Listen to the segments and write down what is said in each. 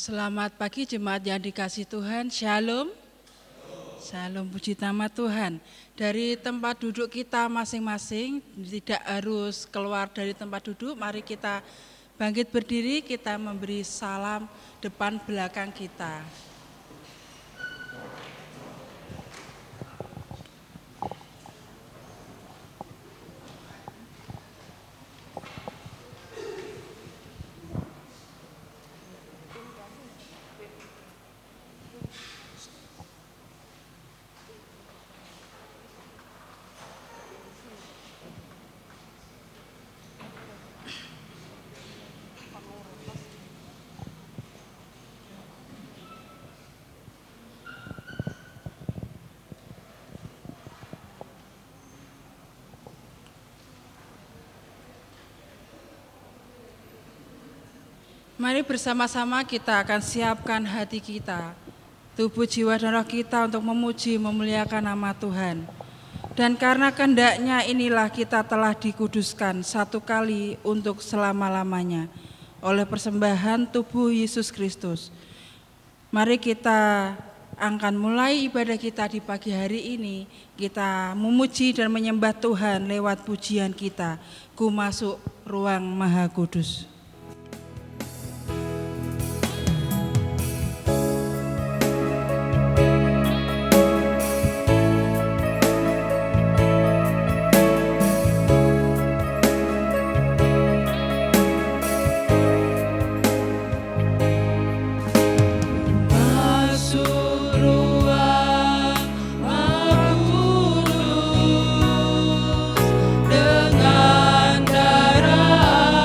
Selamat pagi jemaat yang dikasih Tuhan, Shalom. Shalom, puji nama Tuhan. Dari tempat duduk kita masing-masing, tidak harus keluar dari tempat duduk, mari kita bangkit berdiri, kita memberi salam depan belakang kita. Mari bersama-sama kita akan siapkan hati kita, tubuh, jiwa, dan roh kita untuk memuji, memuliakan nama Tuhan. Dan karena kehendaknya inilah kita telah dikuduskan satu kali untuk selama-lamanya oleh persembahan tubuh Yesus Kristus. Mari kita akan mulai ibadah kita di pagi hari ini. Kita memuji dan menyembah Tuhan lewat pujian kita. Ku masuk ruang Maha Kudus. Dengan darah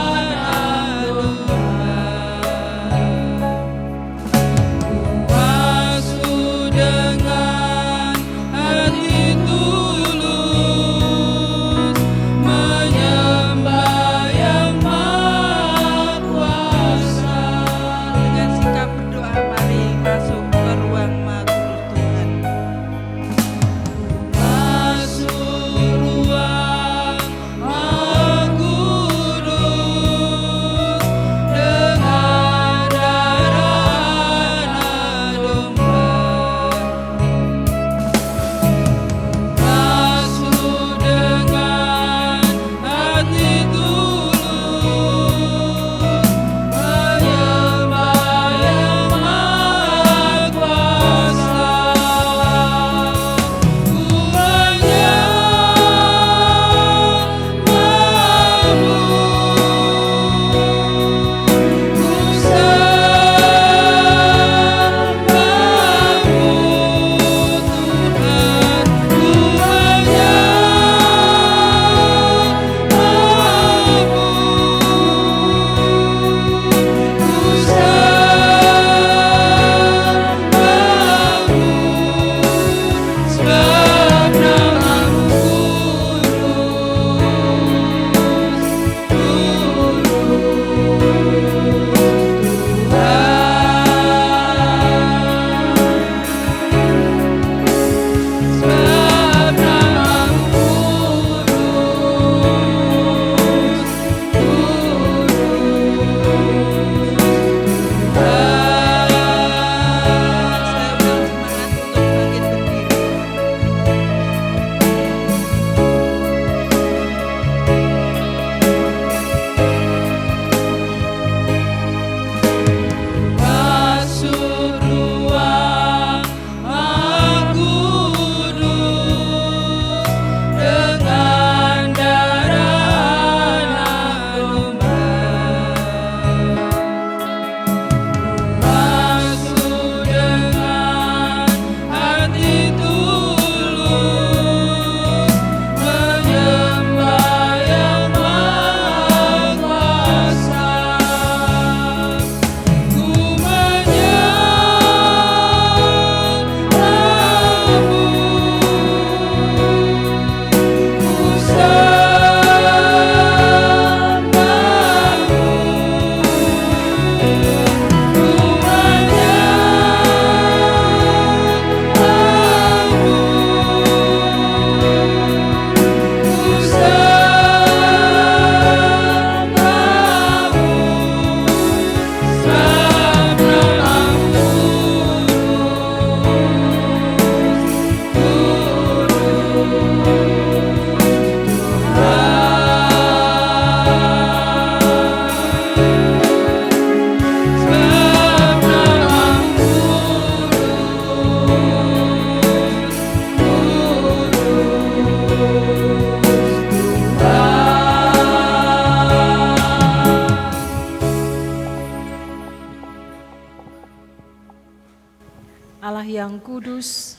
Kudus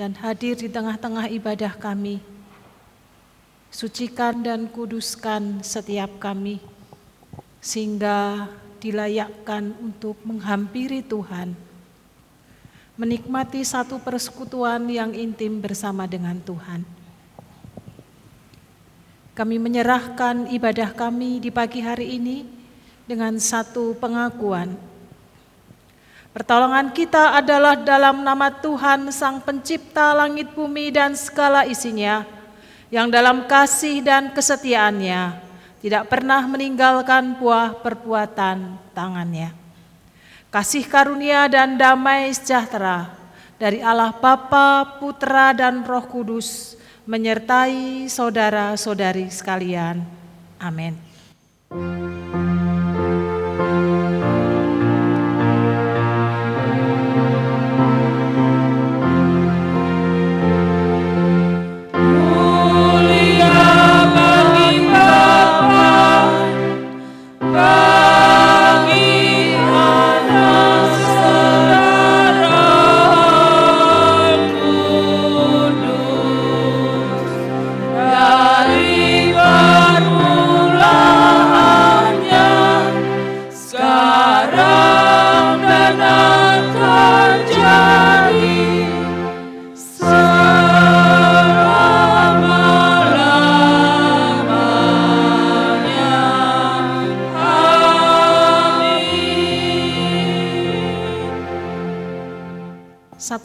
dan hadir di tengah-tengah ibadah kami. Sucikan dan kuduskan setiap kami, sehingga dilayakkan untuk menghampiri Tuhan, menikmati satu persekutuan yang intim bersama dengan Tuhan. Kami menyerahkan ibadah kami di pagi hari ini dengan satu pengakuan. Pertolongan kita adalah dalam nama Tuhan Sang Pencipta langit bumi dan segala isinya, yang dalam kasih dan kesetiaannya tidak pernah meninggalkan buah perbuatan tangannya. Kasih karunia dan damai sejahtera dari Allah Bapa, Putra, dan Roh Kudus menyertai saudara-saudari sekalian. Amin.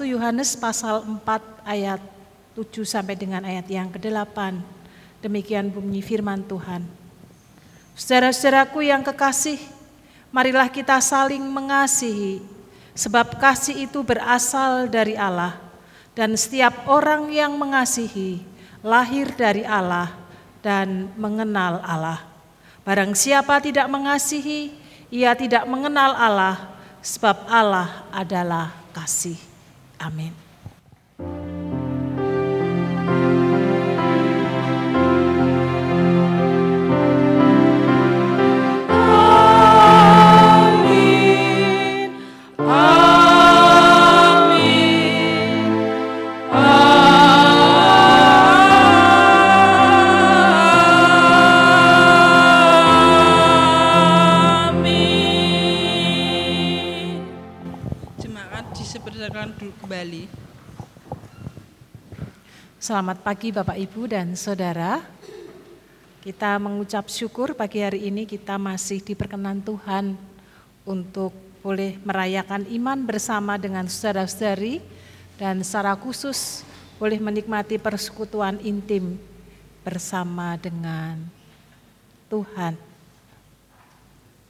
Yohanes pasal 4 ayat 7 sampai dengan ayat yang ke-8. Demikian bunyi firman Tuhan. Saudara-saudaraku yang kekasih, marilah kita saling mengasihi, sebab kasih itu berasal dari Allah, dan setiap orang yang mengasihi lahir dari Allah dan mengenal Allah. Barang siapa tidak mengasihi, ia tidak mengenal Allah, sebab Allah adalah kasih. Amin. Kembali. Selamat pagi Bapak Ibu dan Saudara. Kita mengucap syukur pagi hari ini kita masih diperkenan Tuhan untuk boleh merayakan iman bersama dengan saudara-saudari dan secara khusus boleh menikmati persekutuan intim bersama dengan Tuhan.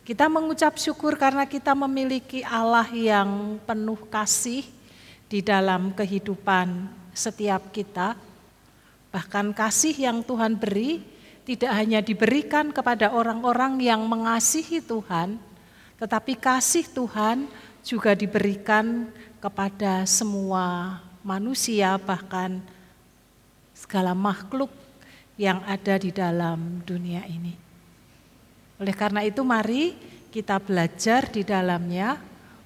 Kita mengucap syukur karena kita memiliki Allah yang penuh kasih di dalam kehidupan setiap kita. Bahkan kasih yang Tuhan beri tidak hanya diberikan kepada orang-orang yang mengasihi Tuhan, tetapi kasih Tuhan juga diberikan kepada semua manusia, bahkan segala makhluk yang ada di dalam dunia ini. Oleh karena itu mari kita belajar di dalamnya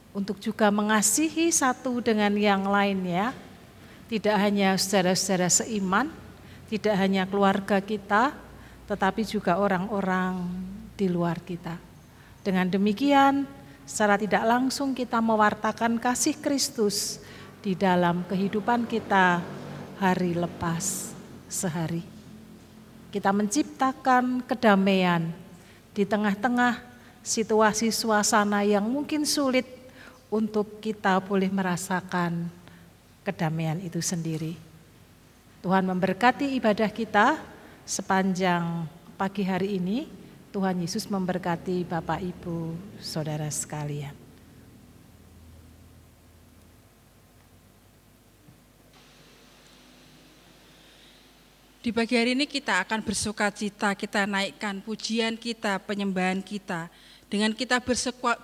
untuk juga mengasihi satu dengan yang lainnya, tidak hanya saudara-saudara seiman, tidak hanya keluarga kita, tetapi juga orang-orang di luar kita. Dengan demikian, secara tidak langsung kita mewartakan kasih Kristus di dalam kehidupan kita hari lepas sehari. Kita menciptakan kedamaian di tengah-tengah situasi suasana yang mungkin sulit untuk kita boleh merasakan kedamaian itu sendiri. Tuhan memberkati ibadah kita sepanjang pagi hari ini. Tuhan Yesus memberkati Bapak, Ibu, Saudara sekalian. Di pagi hari ini kita akan bersukacita, kita naikkan pujian kita, penyembahan kita. Dengan kita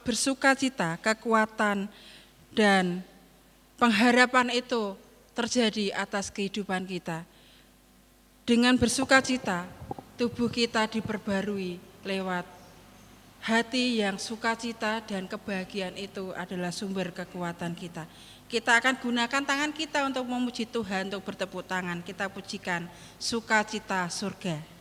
bersukacita, kekuatan dan pengharapan itu terjadi atas kehidupan kita. Dengan bersukacita, tubuh kita diperbarui lewat hati yang sukacita, dan kebahagiaan itu adalah sumber kekuatan kita. Kita akan gunakan tangan kita untuk memuji Tuhan, untuk bertepuk tangan. Kita pujikan Sukacita Surga.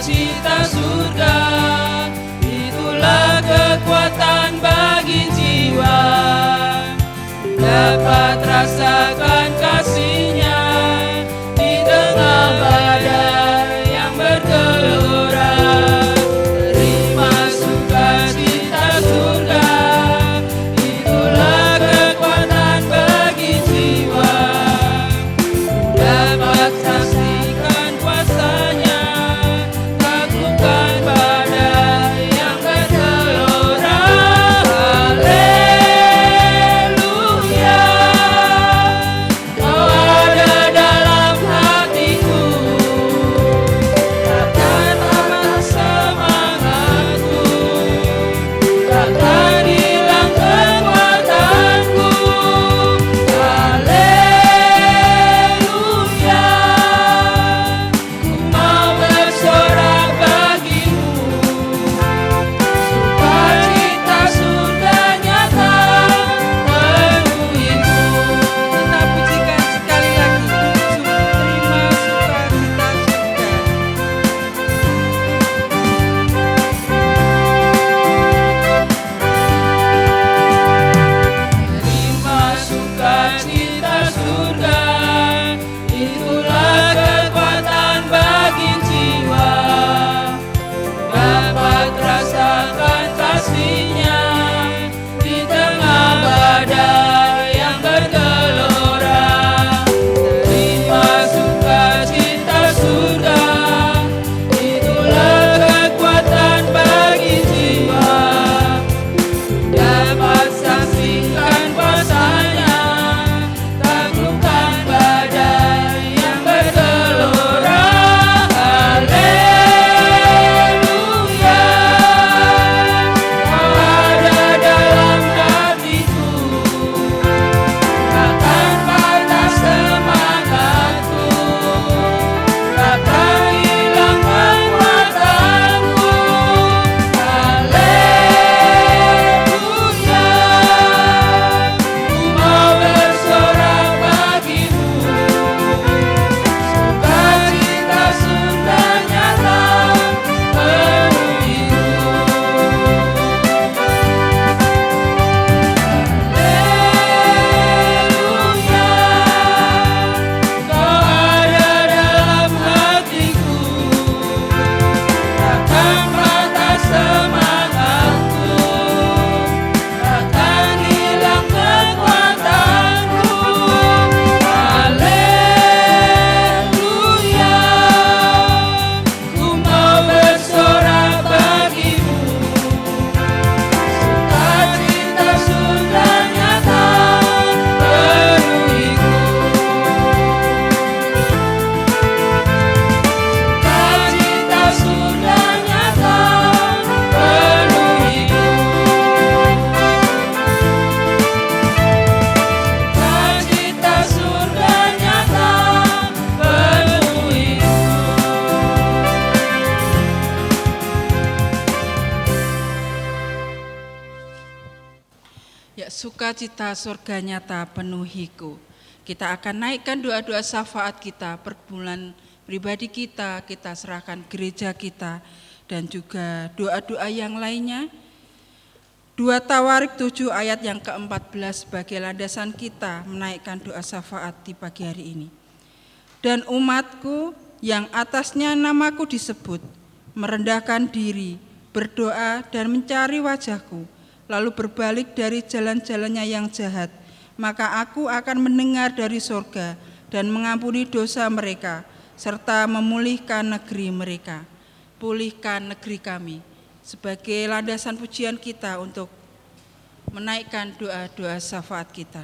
Cita surga, itulah kekuatan bagi jiwa, dapat rasakan kasih-Nya di tengah badai yang bergelora. Terima sukacita surga, itulah kekuatan bagi jiwa, dapat saksikan kuasa-Nya. Sukacita surga nyata penuhiku. Kita akan naikkan doa-doa syafaat kita, pergumulan pribadi kita, kita serahkan gereja kita, dan juga doa-doa yang lainnya. 2 Tawarik 7 ayat yang ke-14 sebagai landasan kita menaikkan doa syafaat di pagi hari ini. Dan umatku yang atasnya namaku disebut, merendahkan diri, berdoa dan mencari wajahku, lalu berbalik dari jalan-jalannya yang jahat, maka aku akan mendengar dari surga dan mengampuni dosa mereka, serta memulihkan negeri mereka. Pulihkan negeri kami, sebagai landasan pujian kita untuk menaikkan doa-doa syafaat kita.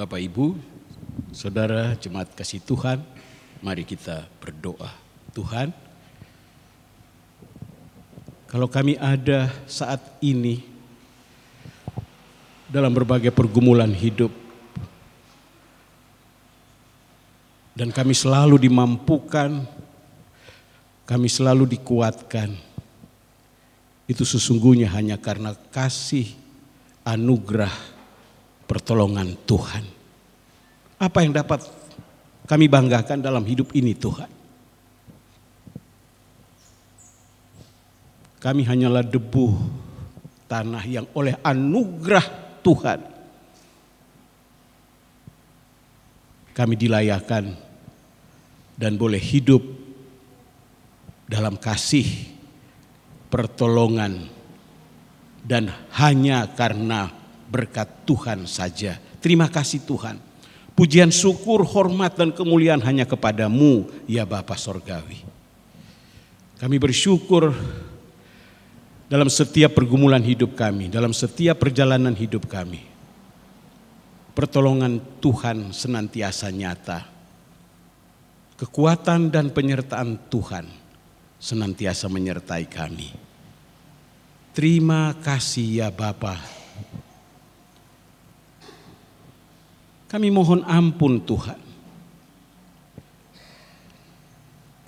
Bapak Ibu, Saudara jemaat kasih Tuhan, mari kita berdoa. Tuhan, kalau kami ada saat ini dalam berbagai pergumulan hidup dan kami selalu dimampukan, kami selalu dikuatkan, itu sesungguhnya hanya karena kasih, anugerah, pertolongan Tuhan. Apa yang dapat kami banggakan dalam hidup ini Tuhan? Kami hanyalah debu tanah yang oleh anugerah Tuhan kami dilayakan dan boleh hidup dalam kasih, pertolongan, dan hanya karena berkat Tuhan saja. Terima kasih Tuhan. Pujian, syukur, hormat, dan kemuliaan hanya kepadamu ya Bapa Sorgawi. Kami bersyukur dalam setiap pergumulan hidup kami, dalam setiap perjalanan hidup kami. Pertolongan Tuhan senantiasa nyata. Kekuatan dan penyertaan Tuhan senantiasa menyertai kami. Terima kasih ya Bapa. Kami mohon ampun Tuhan.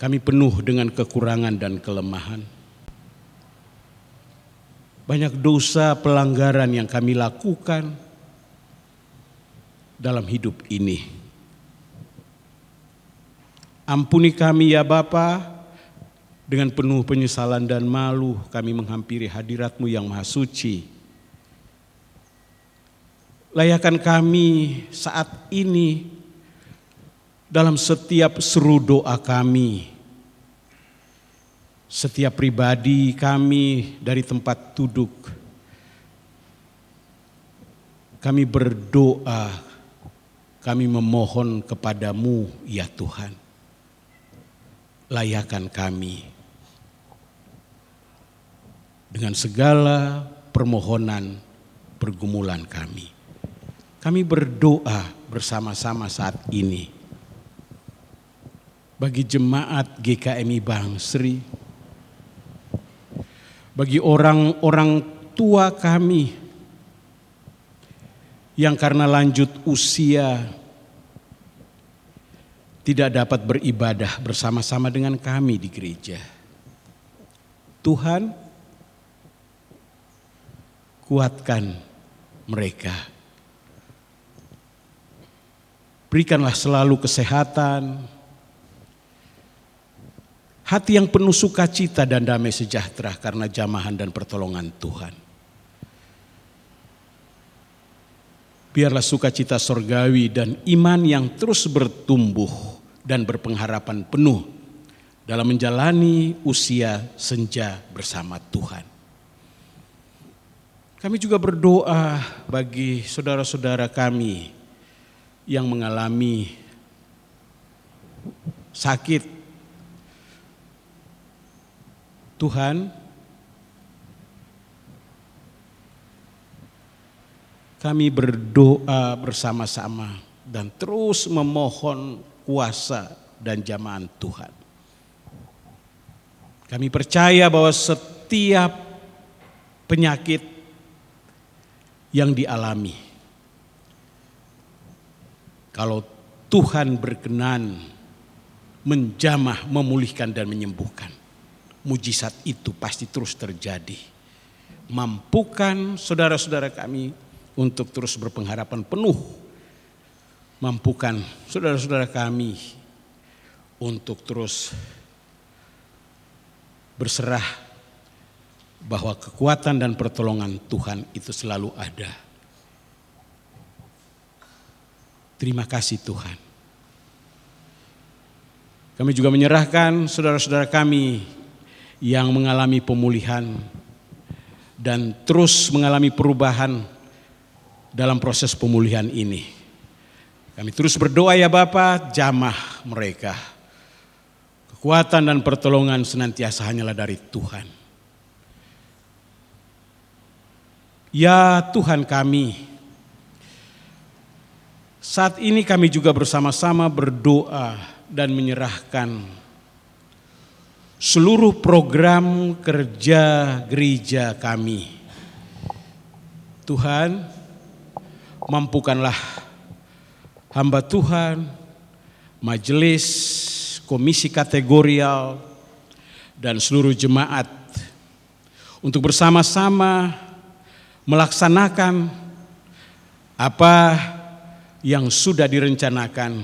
Kami penuh dengan kekurangan dan kelemahan. Banyak dosa pelanggaran yang kami lakukan dalam hidup ini. Ampuni kami ya Bapa, dengan penuh penyesalan dan malu kami menghampiri hadirat-Mu yang maha suci. Layakan kami saat ini dalam setiap seru doa kami. Setiap pribadi kami dari tempat duduk. Kami berdoa, kami memohon kepadamu ya Tuhan. Layakan kami dengan segala permohonan pergumulan kami. Kami berdoa bersama-sama saat ini bagi jemaat GKMI Bangsri, bagi orang-orang tua kami yang karena lanjut usia tidak dapat beribadah bersama-sama dengan kami di gereja. Tuhan, kuatkan mereka. Berikanlah selalu kesehatan, hati yang penuh sukacita dan damai sejahtera karena jamahan dan pertolongan Tuhan. Biarlah sukacita sorgawi dan iman yang terus bertumbuh dan berpengharapan penuh dalam menjalani usia senja bersama Tuhan. Kami juga berdoa bagi saudara-saudara kami yang mengalami sakit. Tuhan, kami berdoa bersama-sama dan terus memohon kuasa dan jamahan Tuhan. Kami percaya bahwa setiap penyakit yang dialami, kalau Tuhan berkenan menjamah, memulihkan dan menyembuhkan, mujizat itu pasti terus terjadi. Mampukan saudara-saudara kami untuk terus berpengharapan penuh. Mampukan saudara-saudara kami untuk terus berserah bahwa kekuatan dan pertolongan Tuhan itu selalu ada. Terima kasih Tuhan. Kami juga menyerahkan saudara-saudara kami yang mengalami pemulihan dan terus mengalami perubahan dalam proses pemulihan ini. Kami terus berdoa ya Bapa, jamah mereka. Kekuatan dan pertolongan senantiasa hanyalah dari Tuhan. Ya Tuhan kami, Saat ini kami juga bersama-sama berdoa dan menyerahkan seluruh program kerja gereja kami. Tuhan, mampukanlah hamba Tuhan, majelis, komisi kategorial, dan seluruh jemaat untuk bersama-sama melaksanakan apa yang sudah direncanakan.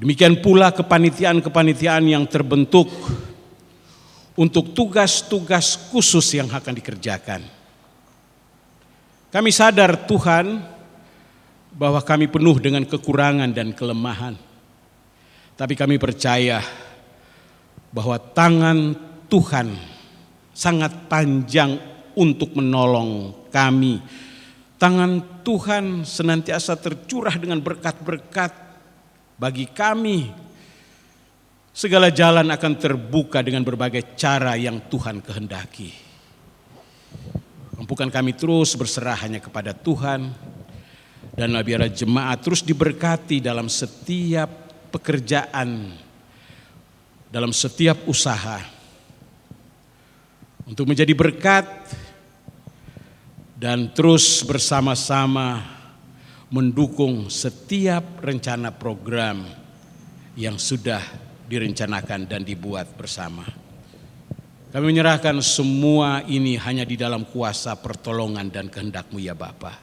Demikian pula kepanitiaan-kepanitiaan yang terbentuk untuk tugas-tugas khusus yang akan dikerjakan. Kami sadar Tuhan bahwa kami penuh dengan kekurangan dan kelemahan. Tapi kami percaya bahwa tangan Tuhan sangat panjang untuk menolong kami. Tangan Tuhan senantiasa tercurah dengan berkat-berkat bagi kami. Segala jalan akan terbuka dengan berbagai cara yang Tuhan kehendaki. Mampukan kami terus berserah hanya kepada Tuhan. Dan biarlah jemaat terus diberkati dalam setiap pekerjaan, dalam setiap usaha. Untuk menjadi berkat dan terus bersama-sama mendukung setiap rencana program yang sudah direncanakan dan dibuat bersama. Kami menyerahkan semua ini hanya di dalam kuasa pertolongan dan kehendak-Mu ya Bapa.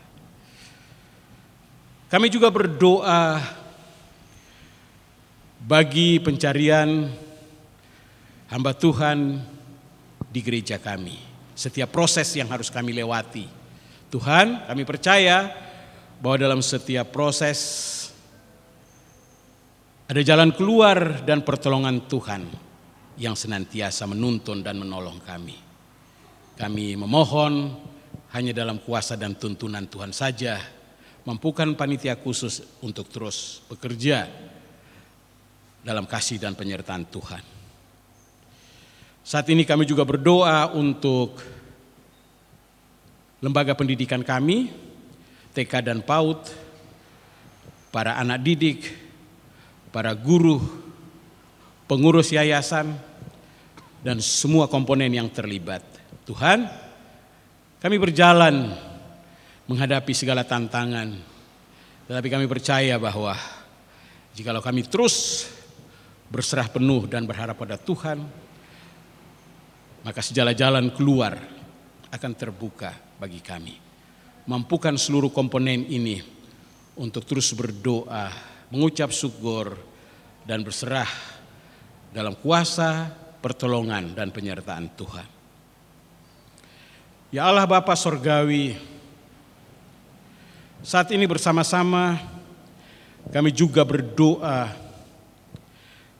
Kami juga berdoa bagi pencarian hamba Tuhan di gereja kami. Setiap proses yang harus kami lewati. Tuhan, kami percaya bahwa dalam setiap proses ada jalan keluar dan pertolongan Tuhan yang senantiasa menuntun dan menolong kami. Kami memohon hanya dalam kuasa dan tuntunan Tuhan saja. Mampukan panitia khusus untuk terus bekerja dalam kasih dan penyertaan Tuhan. Saat ini kami juga berdoa untuk lembaga pendidikan kami, TK dan PAUD, para anak didik, para guru, pengurus yayasan, dan semua komponen yang terlibat. Tuhan, kami berjalan menghadapi segala tantangan, tetapi kami percaya bahwa jikalau kami terus berserah penuh dan berharap pada Tuhan, maka segala jalan keluar akan terbuka bagi kami. Mampukan seluruh komponen ini untuk terus berdoa, mengucap syukur, dan berserah dalam kuasa, pertolongan, dan penyertaan Tuhan. Ya Allah Bapa Sorgawi, saat ini bersama-sama kami juga berdoa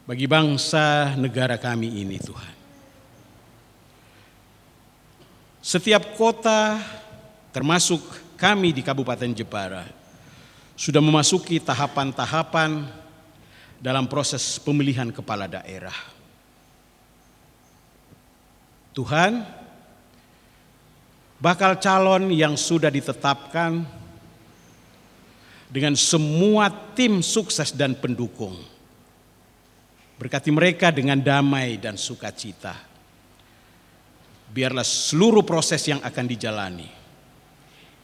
bagi bangsa negara kami ini Tuhan. Setiap kota termasuk kami di Kabupaten Jepara sudah memasuki tahapan-tahapan dalam proses pemilihan kepala daerah. Tuhan, bakal calon yang sudah ditetapkan dengan semua tim sukses dan pendukung. Berkati mereka dengan damai dan sukacita. Biarlah seluruh proses yang akan dijalani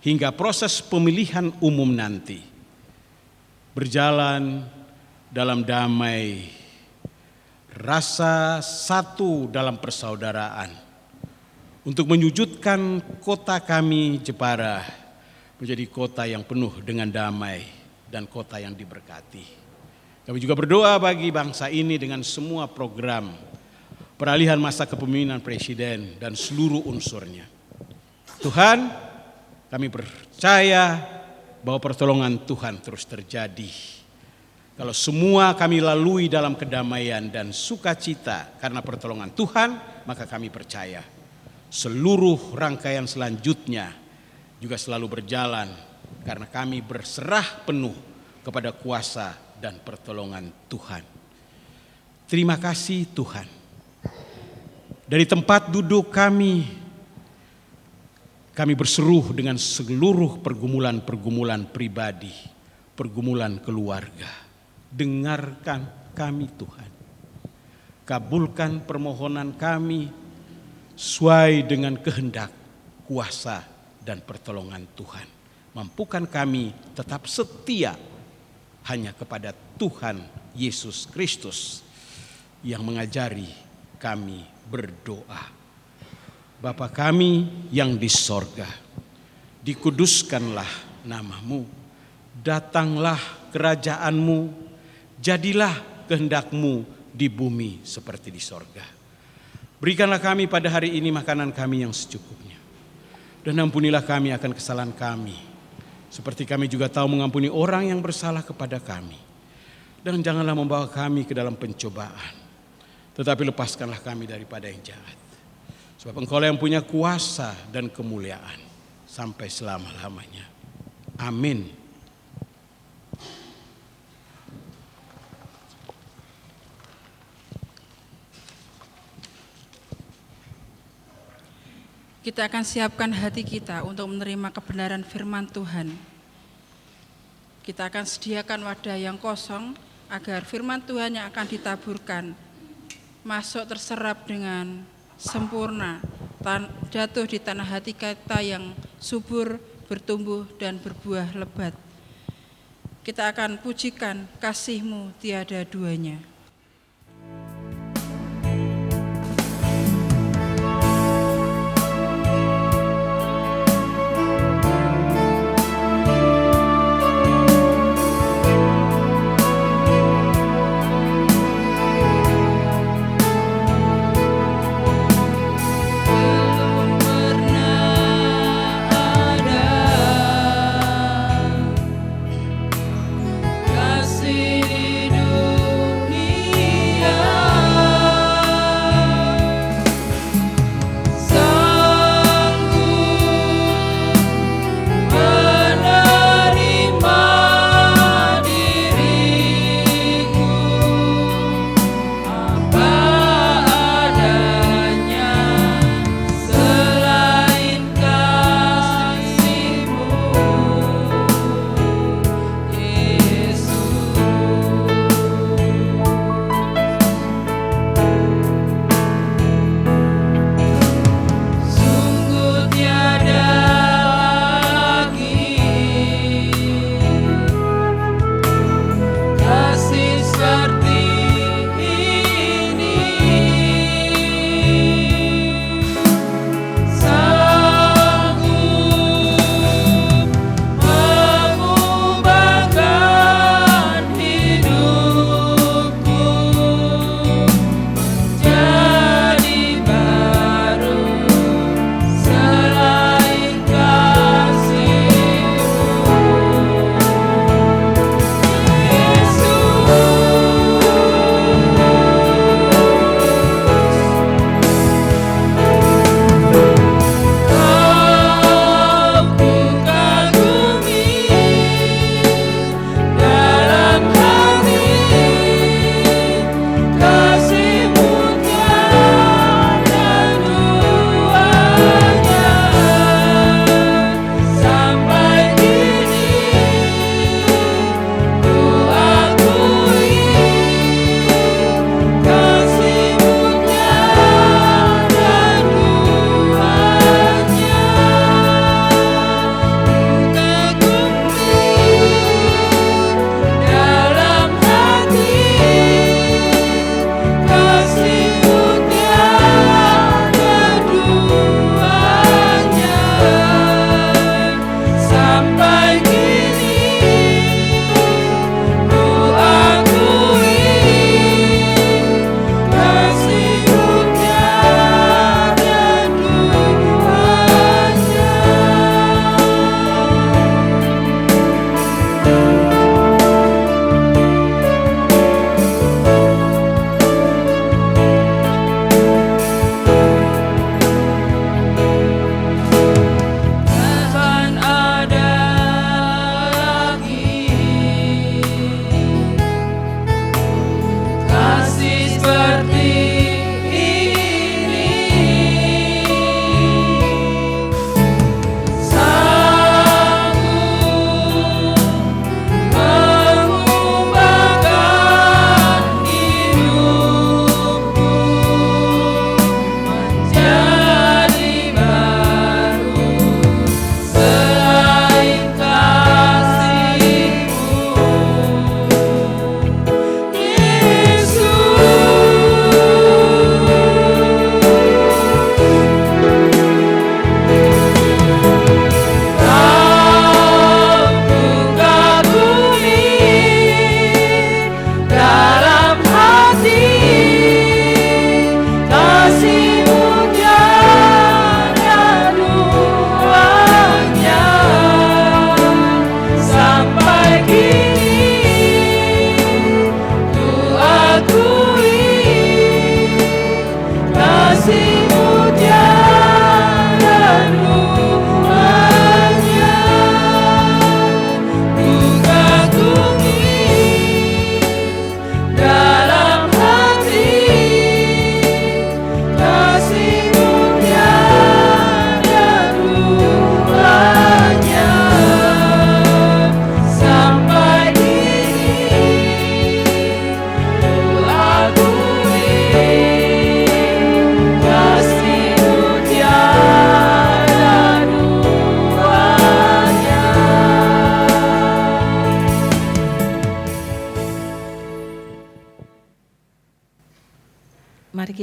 hingga proses pemilihan umum nanti berjalan dalam damai, rasa satu dalam persaudaraan untuk menyujudkan kota kami Jepara menjadi kota yang penuh dengan damai dan kota yang diberkati. Kami juga berdoa bagi bangsa ini dengan semua program peralihan masa kepemimpinan presiden dan seluruh unsurnya. Tuhan, kami percaya bahwa pertolongan Tuhan terus terjadi. Kalau semua kami lalui dalam kedamaian dan sukacita karena pertolongan Tuhan, maka kami percaya seluruh rangkaian selanjutnya juga selalu berjalan karena kami berserah penuh kepada kuasa dan pertolongan Tuhan. Terima kasih Tuhan. Dari tempat duduk kami Kami berseru dengan seluruh pergumulan-pergumulan pribadi, pergumulan keluarga. Dengarkan kami Tuhan. Kabulkan permohonan kami sesuai dengan kehendak, kuasa, dan pertolongan Tuhan. Mampukan kami tetap setia hanya kepada Tuhan Yesus Kristus yang mengajari kami berdoa. Bapa kami yang di sorga, dikuduskanlah namamu, datanglah kerajaanmu, jadilah kehendakmu di bumi seperti di sorga. Berikanlah kami pada hari ini makanan kami yang secukupnya, dan ampunilah kami akan kesalahan kami, seperti kami juga tahu mengampuni orang yang bersalah kepada kami. Dan janganlah membawa kami ke dalam pencobaan, tetapi lepaskanlah kami daripada yang jahat. Sebab Engkau yang punya kuasa dan kemuliaan sampai selama-lamanya. Amin. Kita akan siapkan hati kita untuk menerima kebenaran firman Tuhan. Kita akan sediakan wadah yang kosong agar firman Tuhan yang akan ditaburkan masuk terserap dengan sempurna, jatuh di tanah hati kita yang subur, bertumbuh dan berbuah lebat. Kita akan pujikan kasih-Mu tiada duanya. Kasih di dunia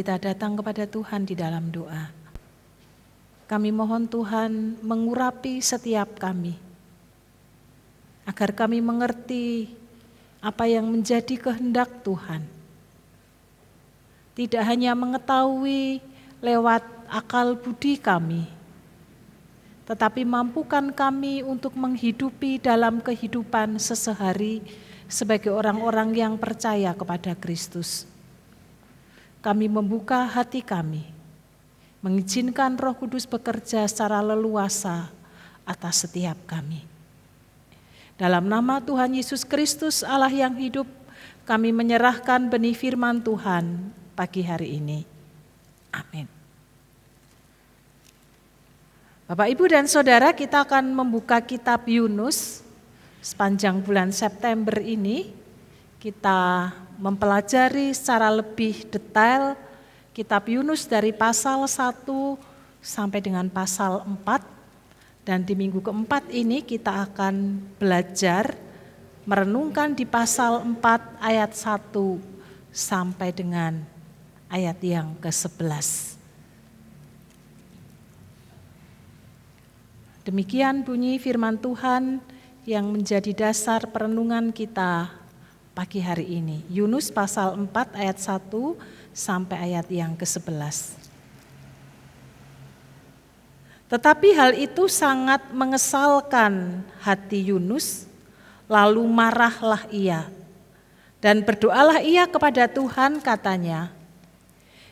kita datang kepada Tuhan di dalam doa. Kami mohon Tuhan mengurapi setiap kami, agar kami mengerti apa yang menjadi kehendak Tuhan. Tidak hanya mengetahui lewat akal budi kami, tetapi mampukan kami untuk menghidupi dalam kehidupan sesehari sebagai orang-orang yang percaya kepada Kristus. Kami membuka hati kami, mengizinkan Roh Kudus bekerja secara leluasa atas setiap kami. Dalam nama Tuhan Yesus Kristus, Allah yang hidup, kami menyerahkan benih firman Tuhan pagi hari ini. Amin. Bapak, Ibu, dan Saudara, kita akan membuka kitab Yunus. Sepanjang bulan September ini kita mempelajari secara lebih detail kitab Yunus dari pasal 1 sampai dengan pasal 4. Dan di minggu keempat ini kita akan belajar merenungkan di pasal 4 ayat 1 sampai dengan ayat yang ke-11. Demikian bunyi firman Tuhan yang menjadi dasar perenungan kita pagi hari ini. Yunus pasal 4 ayat 1 sampai ayat yang ke-11. Tetapi hal itu sangat mengesalkan hati Yunus, lalu marahlah ia. Dan berdoalah ia kepada Tuhan, katanya,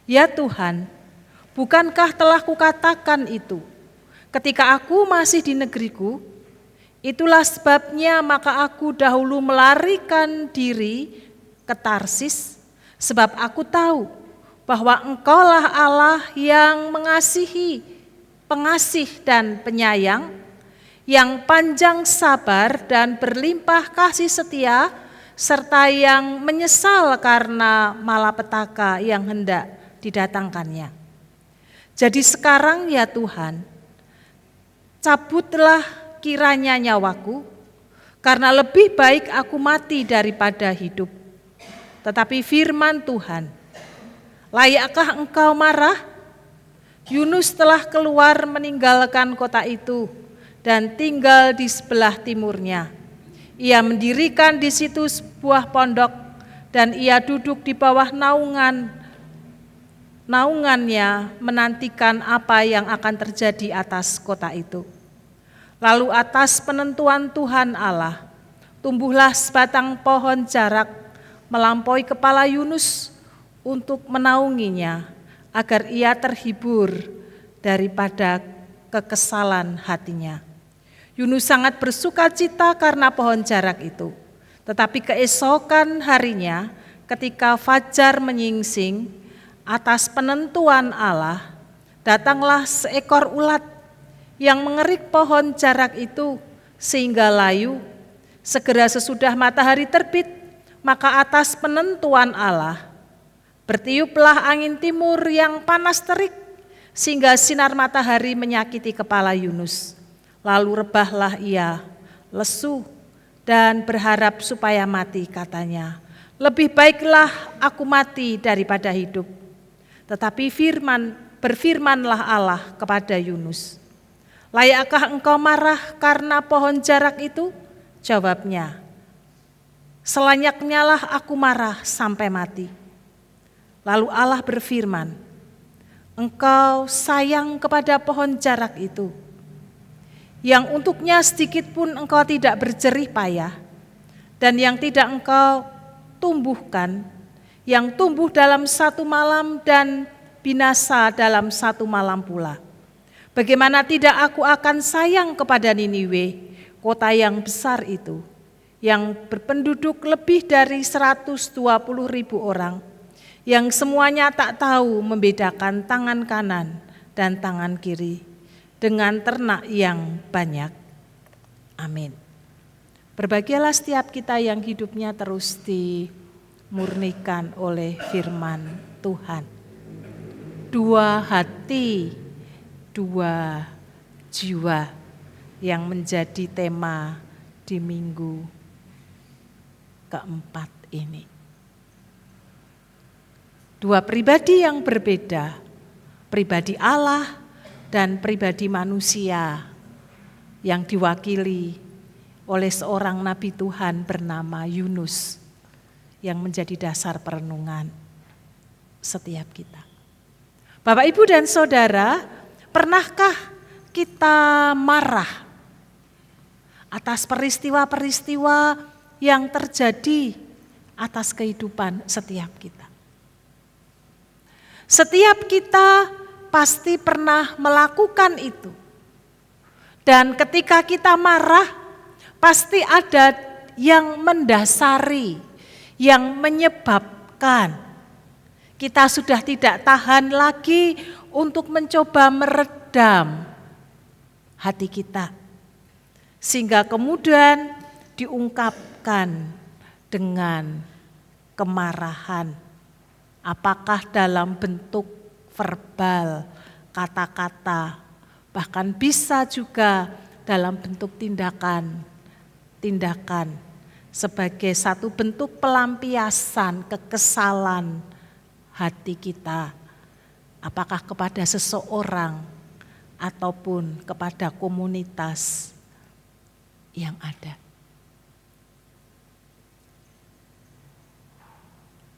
"Ya Tuhan, bukankah telah kukatakan itu ketika aku masih di negeriku? Itulah sebabnya maka aku dahulu melarikan diri ke Tarsis, sebab aku tahu bahwa Engkaulah Allah yang mengasihi, pengasih dan penyayang, yang panjang sabar dan berlimpah kasih setia, serta yang menyesal karena malapetaka yang hendak didatangkannya. Jadi sekarang ya Tuhan, cabutlah kiranya nyawaku, karena lebih baik aku mati daripada hidup." Tetapi firman Tuhan, "Layakkah engkau marah? Yunus telah keluar meninggalkan kota itu dan tinggal di sebelah timurnya. Ia mendirikan di situ sebuah pondok dan ia duduk di bawah naungannya menantikan apa yang akan terjadi atas kota itu. Lalu atas penentuan Tuhan Allah, tumbuhlah sebatang pohon jarak melampaui kepala Yunus untuk menaunginya, agar ia terhibur daripada kekesalan hatinya. Yunus sangat bersuka cita karena pohon jarak itu. Tetapi keesokan harinya, ketika fajar menyingsing, atas penentuan Allah, datanglah seekor ulat yang mengerik pohon jarak itu sehingga layu. Segera sesudah matahari terbit, maka atas penentuan Allah, bertiuplah angin timur yang panas terik, sehingga sinar matahari menyakiti kepala Yunus. Lalu rebahlah ia, lesu dan berharap supaya mati, katanya, "Lebih baiklah aku mati daripada hidup." Tetapi berfirmanlah Allah kepada Yunus, "Layakkah engkau marah karena pohon jarak itu?" Jawabnya, "Selayaknya lah aku marah sampai mati." Lalu Allah berfirman, "Engkau sayang kepada pohon jarak itu, yang untuknya sedikit pun engkau tidak berjerih payah, dan yang tidak engkau tumbuhkan, yang tumbuh dalam satu malam dan binasa dalam satu malam pula. Bagaimana tidak aku akan sayang kepada Niniwe, kota yang besar itu, yang berpenduduk lebih dari 120.000 orang, yang semuanya tak tahu membedakan tangan kanan dan tangan kiri, dengan ternak yang banyak." Amin. Berbahagialah setiap kita yang hidupnya terus dimurnikan oleh firman Tuhan. Dua hati, dua jiwa yang menjadi tema di minggu keempat ini. Dua pribadi yang berbeda, pribadi Allah dan pribadi manusia yang diwakili oleh seorang nabi Tuhan bernama Yunus yang menjadi dasar perenungan setiap kita. Bapak, Ibu, dan Saudara, pernahkah kita marah atas peristiwa-peristiwa yang terjadi atas kehidupan setiap kita? Setiap kita pasti pernah melakukan itu. Dan ketika kita marah, pasti ada yang mendasari, yang menyebabkan kita sudah tidak tahan lagi untuk mencoba meredam hati kita. Sehingga kemudian diungkapkan dengan kemarahan. Apakah dalam bentuk verbal, kata-kata, bahkan bisa juga dalam bentuk tindakan sebagai satu bentuk pelampiasan kekesalan hati kita, apakah kepada seseorang ataupun kepada komunitas yang ada.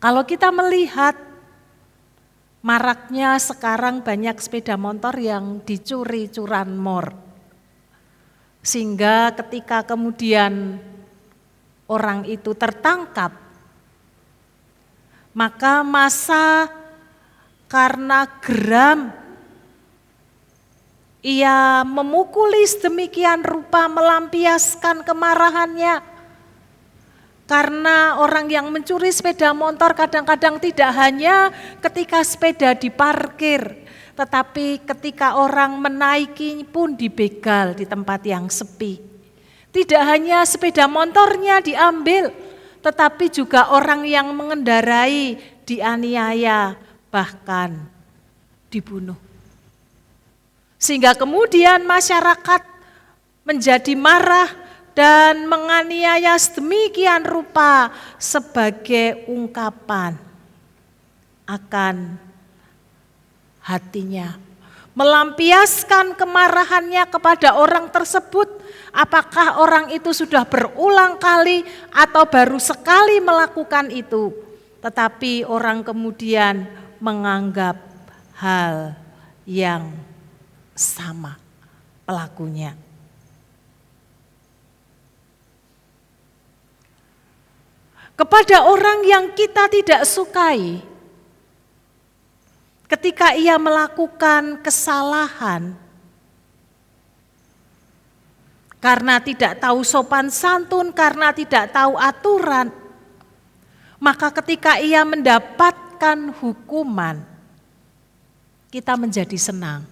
Kalau kita melihat maraknya sekarang banyak sepeda motor yang dicuri curanmor, sehingga ketika kemudian orang itu tertangkap, maka massa karena geram ia memukuli sedemikian rupa, melampiaskan kemarahannya. Karena orang yang mencuri sepeda motor kadang-kadang tidak hanya ketika sepeda diparkir, tetapi ketika orang menaiki pun dibegal di tempat yang sepi. Tidak hanya sepeda motornya diambil, tetapi juga orang yang mengendarai dianiaya, bahkan dibunuh. Sehingga kemudian masyarakat menjadi marah dan menganiaya sedemikian rupa sebagai ungkapan akan hatinya. Melampiaskan kemarahannya kepada orang tersebut, apakah orang itu sudah berulang kali atau baru sekali melakukan itu. Tetapi orang kemudian menganggap hal yang sama pelakunya. Kepada orang yang kita tidak sukai, ketika ia melakukan kesalahan, karena tidak tahu sopan santun, karena tidak tahu aturan, maka ketika ia mendapatkan hukuman, kita menjadi senang.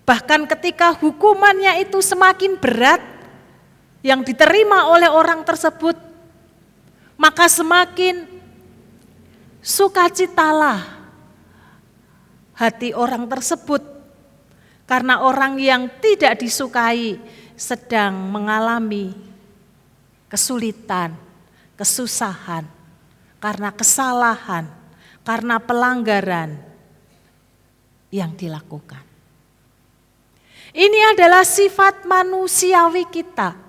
Bahkan ketika hukumannya itu semakin berat yang diterima oleh orang tersebut, maka semakin sukacitalah hati orang tersebut, karena orang yang tidak disukai sedang mengalami kesulitan, kesusahan, karena kesalahan, karena pelanggaran yang dilakukan. Ini adalah sifat manusiawi kita.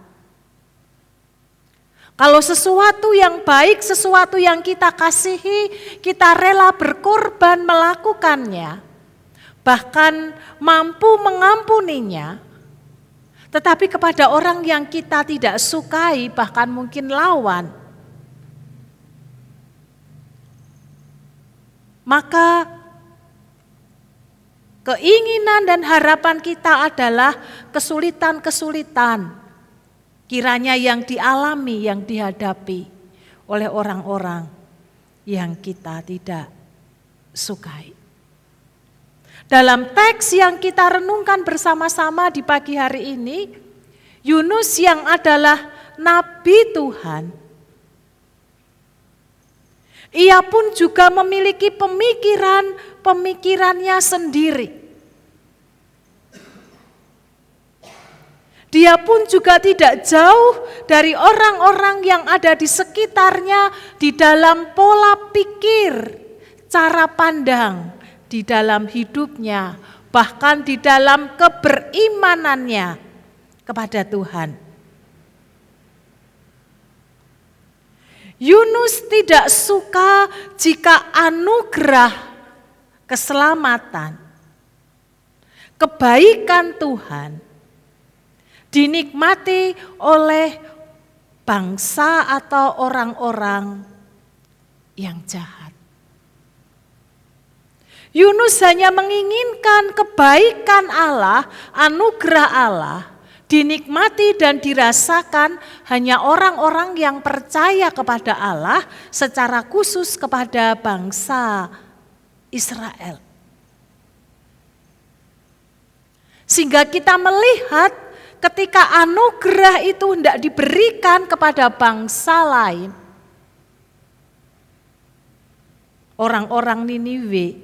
Kalau sesuatu yang baik, sesuatu yang kita kasihi, kita rela berkorban melakukannya, bahkan mampu mengampuninya. Tetapi kepada orang yang kita tidak sukai, bahkan mungkin lawan, maka keinginan dan harapan kita adalah kesulitan-kesulitan kiranya yang dialami, yang dihadapi oleh orang-orang yang kita tidak sukai. Dalam teks yang kita renungkan bersama-sama di pagi hari ini, Yunus yang adalah nabi Tuhan, ia pun juga memiliki pemikirannya sendiri. Dia pun juga tidak jauh dari orang-orang yang ada di sekitarnya di dalam pola pikir cara pandang di dalam hidupnya, bahkan di dalam keberimanannya kepada Tuhan. Yunus tidak suka jika anugerah keselamatan, kebaikan Tuhan dinikmati oleh bangsa atau orang-orang yang jahat. Yunus hanya menginginkan kebaikan Allah, anugerah Allah dinikmati dan dirasakan hanya orang-orang yang percaya kepada Allah, secara khusus kepada bangsa Israel. Sehingga kita melihat ketika anugerah itu hendak diberikan kepada bangsa lain, orang-orang Niniwe,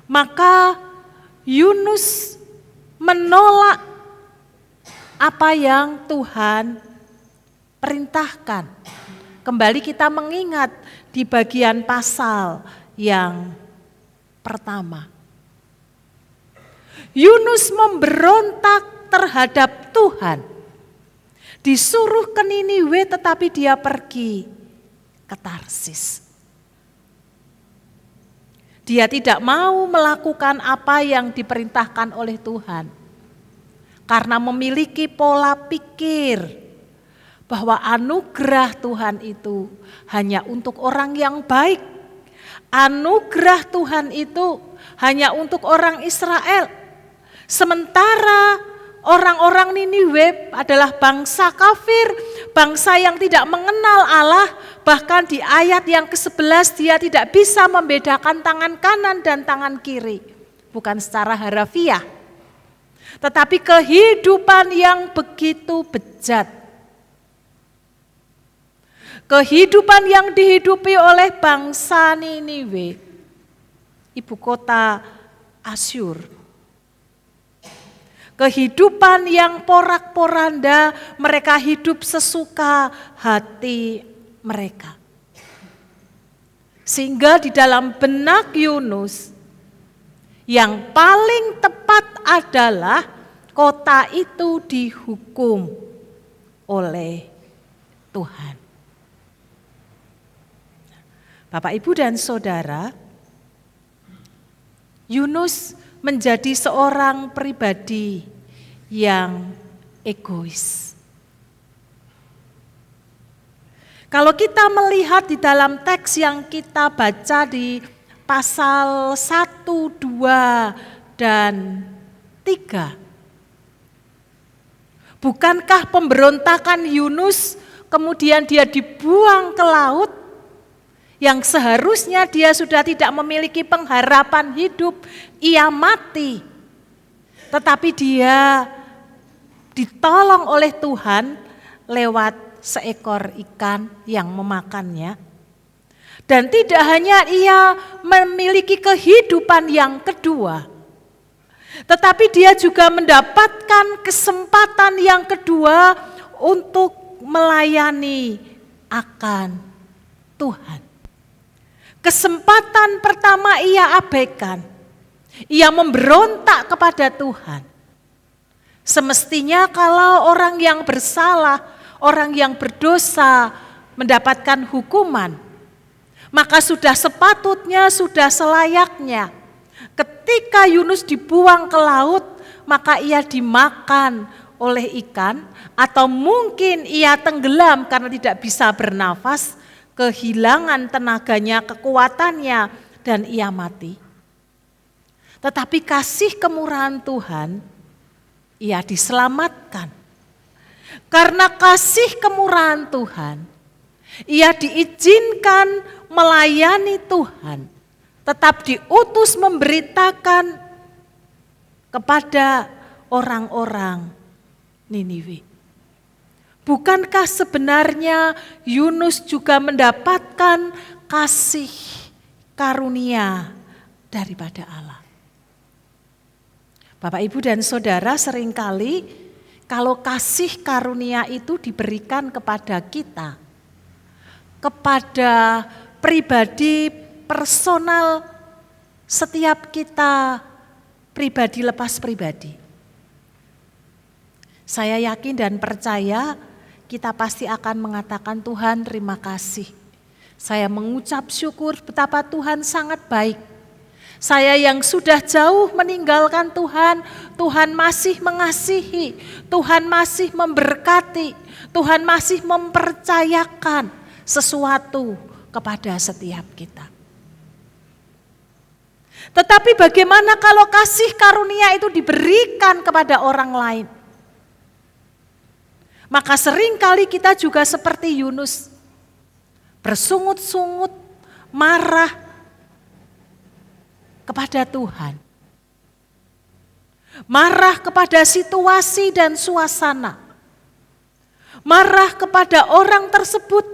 maka Yunus menolak apa yang Tuhan perintahkan. Kembali kita mengingat di bagian pasal yang pertama. Yunus memberontak terhadap Tuhan. Disuruh ke Niniwe tetapi dia pergi ke Tarsis. Dia tidak mau melakukan apa yang diperintahkan oleh Tuhan. Karena memiliki pola pikir bahwa anugerah Tuhan itu hanya untuk orang yang baik. Anugerah Tuhan itu hanya untuk orang Israel. Sementara orang-orang Niniwe adalah bangsa kafir, bangsa yang tidak mengenal Allah. Bahkan di ayat yang ke-11 dia tidak bisa membedakan tangan kanan dan tangan kiri. Bukan secara harafiah, tetapi kehidupan yang begitu bejat. Kehidupan yang dihidupi oleh bangsa Niniwe, ibu kota Asyur. Kehidupan yang porak-poranda, mereka hidup sesuka hati mereka. Sehingga di dalam benak Yunus, yang paling tepat adalah kota itu dihukum oleh Tuhan. Bapak, Ibu, dan Saudara, Yunus menjadi seorang pribadi yang egois. Kalau kita melihat di dalam teks yang kita baca di pasal 1, 2, dan 3. Bukankah pemberontakan Yunus kemudian dia dibuang ke laut, yang seharusnya dia sudah tidak memiliki pengharapan hidup, ia mati. Tetapi dia ditolong oleh Tuhan lewat seekor ikan yang memakannya. Dan tidak hanya ia memiliki kehidupan yang kedua, tetapi dia juga mendapatkan kesempatan yang kedua untuk melayani akan Tuhan. Kesempatan pertama ia abaikan, ia memberontak kepada Tuhan. Semestinya kalau orang yang bersalah, orang yang berdosa mendapatkan hukuman, maka sudah sepatutnya, sudah selayaknya ketika Yunus dibuang ke laut, maka ia dimakan oleh ikan, atau mungkin ia tenggelam karena tidak bisa bernafas, kehilangan tenaganya, kekuatannya, dan ia mati. Tetapi kasih kemurahan Tuhan, ia diselamatkan. Karena kasih kemurahan Tuhan, ia diizinkan melayani Tuhan, tetap diutus memberitakan kepada orang-orang Niniwe. Bukankah sebenarnya Yunus juga mendapatkan kasih karunia daripada Allah? Bapak, Ibu, dan Saudara, seringkali kalau kasih karunia itu diberikan kepada kita, kepada pribadi personal setiap kita, pribadi lepas pribadi. Saya yakin dan percaya kita pasti akan mengatakan, Tuhan terima kasih. Saya mengucap syukur betapa Tuhan sangat baik. Saya yang sudah jauh meninggalkan Tuhan, Tuhan masih mengasihi, Tuhan masih memberkati, Tuhan masih mempercayakan sesuatu kepada setiap kita. Tetapi bagaimana kalau kasih karunia itu diberikan kepada orang lain? Maka seringkali kita juga seperti Yunus, bersungut-sungut, marah kepada Tuhan. Marah kepada situasi dan suasana. Marah kepada orang tersebut.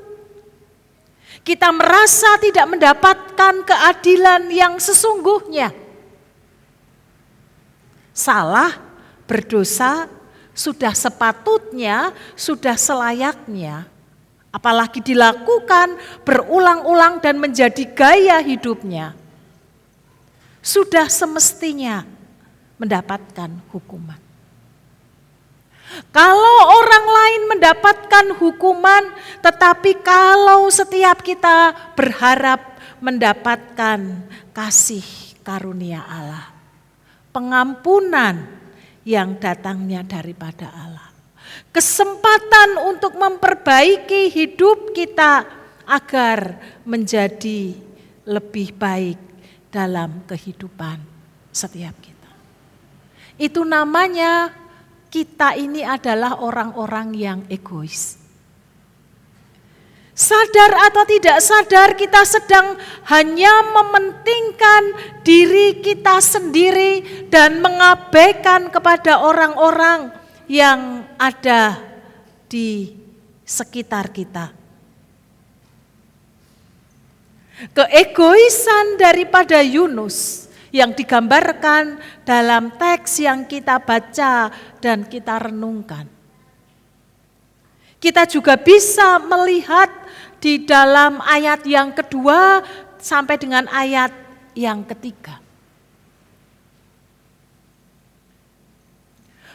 Kita merasa tidak mendapatkan keadilan yang sesungguhnya. Salah, berdosa, sudah sepatutnya, sudah selayaknya, apalagi dilakukan berulang-ulang dan menjadi gaya hidupnya, sudah semestinya mendapatkan hukuman. Kalau orang lain mendapatkan hukuman, tetapi kalau setiap kita berharap mendapatkan kasih karunia Allah, pengampunan yang datangnya daripada Allah, kesempatan untuk memperbaiki hidup kita agar menjadi lebih baik dalam kehidupan setiap kita. Itu namanya kita ini adalah orang-orang yang egois. Sadar atau tidak sadar kita sedang hanya mementingkan diri kita sendiri dan mengabaikan kepada orang-orang yang ada di sekitar kita. Keegoisan daripada Yunus yang digambarkan dalam teks yang kita baca dan kita renungkan. Kita juga bisa melihat di dalam ayat yang kedua sampai dengan ayat yang ketiga.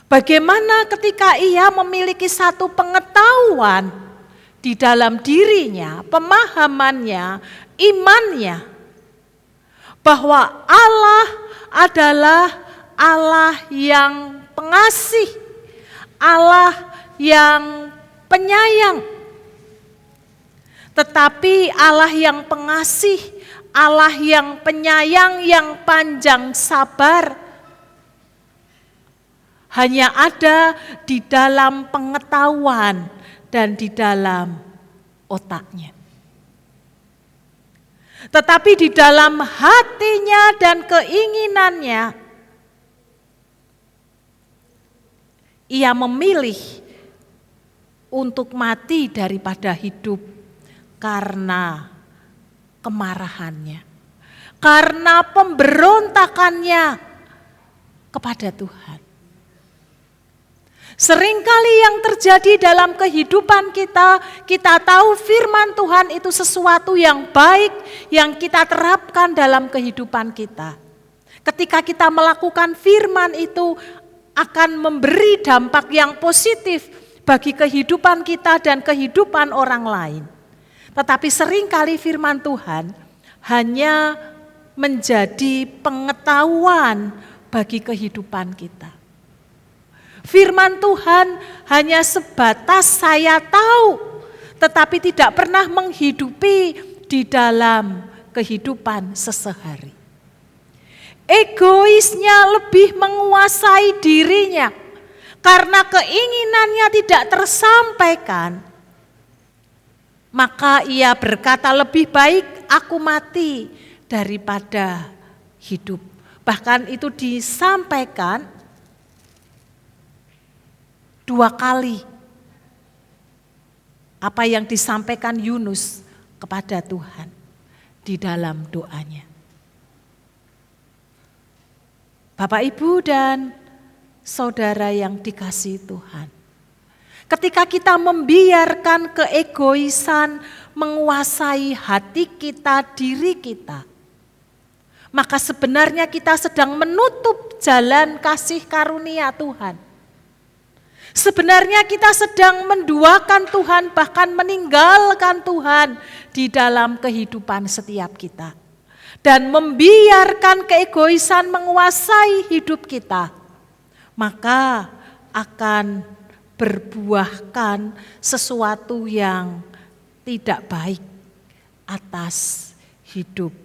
Bagaimana ketika ia memiliki satu pengetahuan di dalam dirinya, pemahamannya, imannya, bahwa Allah adalah Allah yang pengasih, Allah yang penyayang. Tetapi Allah yang pengasih, Allah yang penyayang, yang panjang sabar, hanya ada di dalam pengetahuan dan di dalam otaknya. Tetapi di dalam hatinya dan keinginannya, ia memilih untuk mati daripada hidup karena kemarahannya, karena pemberontakannya kepada Tuhan. Seringkali yang terjadi dalam kehidupan kita, kita tahu firman Tuhan itu sesuatu yang baik yang kita terapkan dalam kehidupan kita. Ketika kita melakukan firman itu akan memberi dampak yang positif bagi kehidupan kita dan kehidupan orang lain. Tetapi seringkali firman Tuhan hanya menjadi pengetahuan bagi kehidupan kita. Firman Tuhan hanya sebatas saya tahu, tetapi tidak pernah menghidupi di dalam kehidupan sehari-hari. Egoisnya lebih menguasai dirinya karena keinginannya tidak tersampaikan. Maka ia berkata, lebih baik aku mati daripada hidup. Bahkan itu disampaikan 2 kali apa yang disampaikan Yunus kepada Tuhan di dalam doanya. Bapak, Ibu, dan saudara yang dikasihi Tuhan, Ketika kita membiarkan keegoisan menguasai hati kita, diri kita, maka sebenarnya kita sedang menutup jalan kasih karunia Tuhan. Sebenarnya kita sedang menduakan Tuhan, bahkan meninggalkan Tuhan di dalam kehidupan setiap kita. Dan membiarkan keegoisan menguasai hidup kita, maka akan berbuahkan sesuatu yang tidak baik atas hidup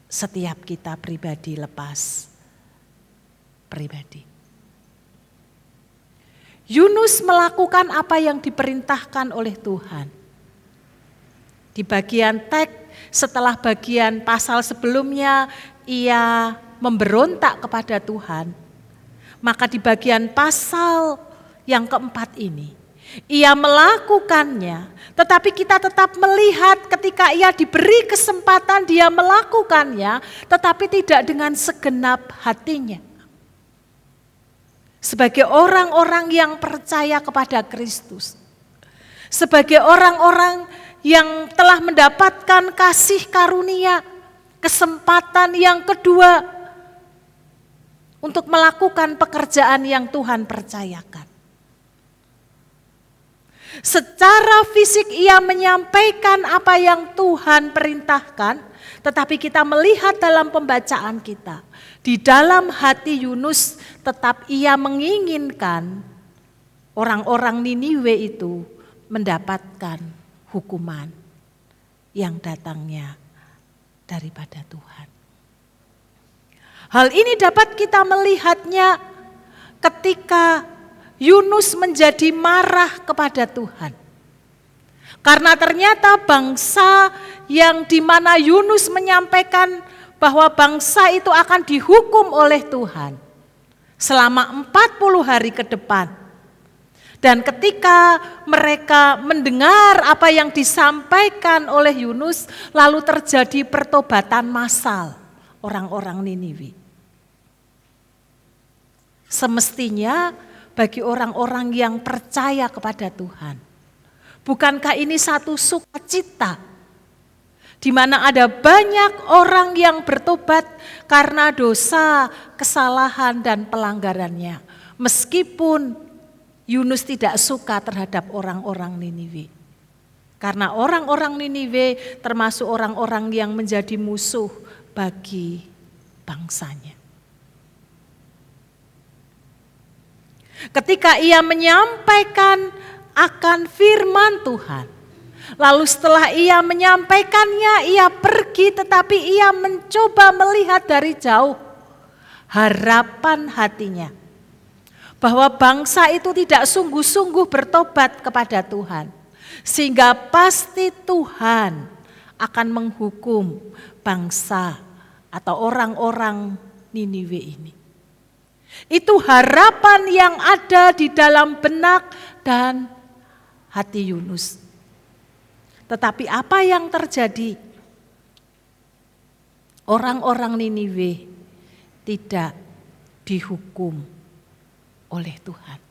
setiap kita pribadi lepas pribadi. Yunus melakukan apa yang diperintahkan oleh Tuhan. Di bagian teks setelah bagian pasal sebelumnya ia memberontak kepada Tuhan, maka di bagian pasal yang keempat ini, ia melakukannya, tetapi kita tetap melihat ketika ia diberi kesempatan dia melakukannya, tetapi tidak dengan segenap hatinya. Sebagai orang-orang yang percaya kepada Kristus, sebagai orang-orang yang telah mendapatkan kasih karunia, kesempatan yang kedua untuk melakukan pekerjaan yang Tuhan percayakan. Secara fisik ia menyampaikan apa yang Tuhan perintahkan, tetapi kita melihat dalam pembacaan kita, di dalam hati Yunus tetap ia menginginkan orang-orang Niniwe itu mendapatkan hukuman yang datangnya daripada Tuhan. Hal ini dapat kita melihatnya ketika Yunus menjadi marah kepada Tuhan. Karena ternyata bangsa yang dimana Yunus menyampaikan bahwa bangsa itu akan dihukum oleh Tuhan selama 40 hari ke depan. Dan ketika mereka mendengar apa yang disampaikan oleh Yunus, lalu terjadi pertobatan massal orang-orang Niniwe. Semestinya bagi orang-orang yang percaya kepada Tuhan, bukankah ini satu sukacita di mana ada banyak orang yang bertobat karena dosa, kesalahan dan pelanggarannya, meskipun Yunus tidak suka terhadap orang-orang Niniwe. Karena orang-orang Niniwe termasuk orang-orang yang menjadi musuh bagi bangsanya. Ketika ia menyampaikan akan firman Tuhan, lalu setelah ia menyampaikannya, ia pergi, tetapi ia mencoba melihat dari jauh harapan hatinya, bahwa bangsa itu tidak sungguh-sungguh bertobat kepada Tuhan, sehingga pasti Tuhan akan menghukum bangsa atau orang-orang Niniwe ini. Itu harapan yang ada di dalam benak dan hati Yunus. Tetapi apa yang terjadi? Orang-orang Niniwe tidak dihukum oleh Tuhan.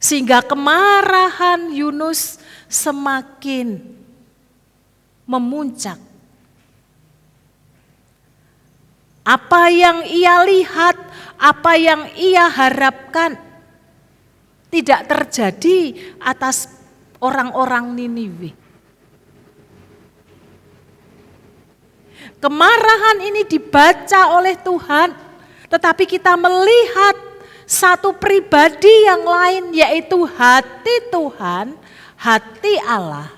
Sehingga kemarahan Yunus semakin memuncak. Apa yang ia lihat, apa yang ia harapkan tidak terjadi atas orang-orang Niniwe. Kemarahan ini dibaca oleh Tuhan, tetapi kita melihat satu pribadi yang lain, yaitu hati Tuhan, hati Allah.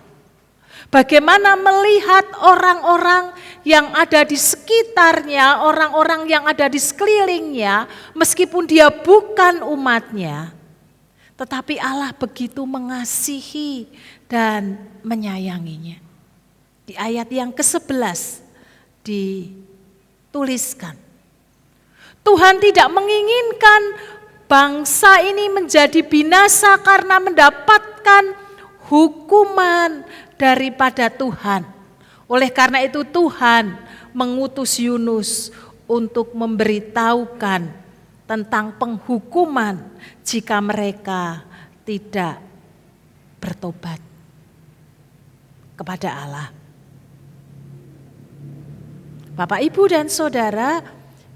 Bagaimana melihat orang-orang yang ada di sekitarnya, orang-orang yang ada di sekelilingnya, meskipun dia bukan umatnya, tetapi Allah begitu mengasihi dan menyayanginya. Di ayat yang ke-11 dituliskan, Tuhan tidak menginginkan bangsa ini menjadi binasa karena mendapatkan hukuman daripada Tuhan. Oleh karena itu Tuhan mengutus Yunus untuk memberitahukan tentang penghukuman jika mereka tidak bertobat kepada Allah. Bapak, Ibu, dan Saudara,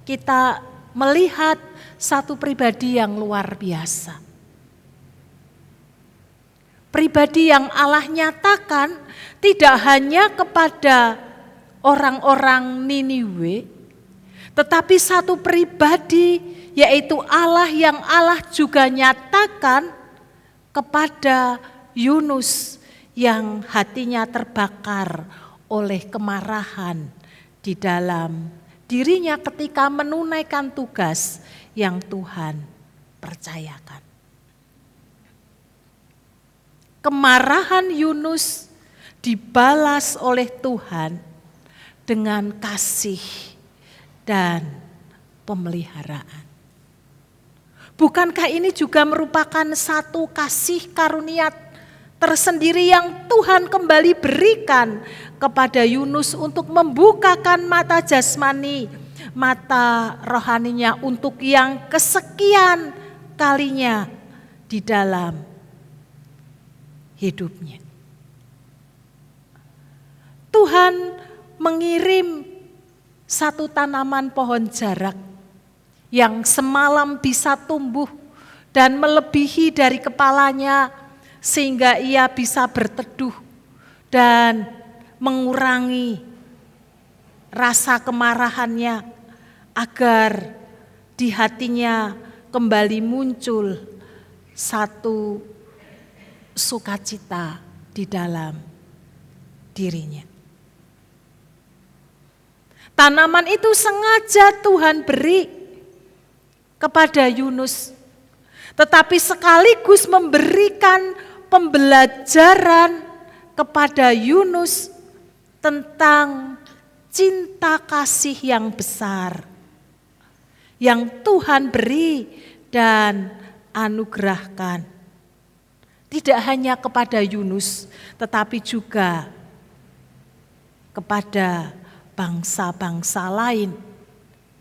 kita melihat satu pribadi yang luar biasa. Pribadi yang Allah nyatakan tidak hanya kepada orang-orang Niniwe, tetapi satu pribadi, yaitu Allah yang Allah juga nyatakan kepada Yunus yang hatinya terbakar oleh kemarahan di dalam dirinya ketika menunaikan tugas yang Tuhan percayakan. Kemarahan Yunus dibalas oleh Tuhan dengan kasih dan pemeliharaan. Bukankah ini juga merupakan satu kasih karunia tersendiri yang Tuhan kembali berikan kepada Yunus untuk membukakan mata jasmani, mata rohaninya untuk yang kesekian kalinya di dalam hidupnya. Tuhan mengirim satu tanaman pohon jarak yang semalam bisa tumbuh dan melebihi dari kepalanya sehingga ia bisa berteduh dan mengurangi rasa kemarahannya agar di hatinya kembali muncul satu sukacita di dalam dirinya. Tanaman itu sengaja Tuhan beri kepada Yunus, tetapi sekaligus memberikan pembelajaran kepada Yunus tentang cinta kasih yang besar yang Tuhan beri dan anugerahkan. Tidak hanya kepada Yunus, tetapi juga kepada bangsa-bangsa lain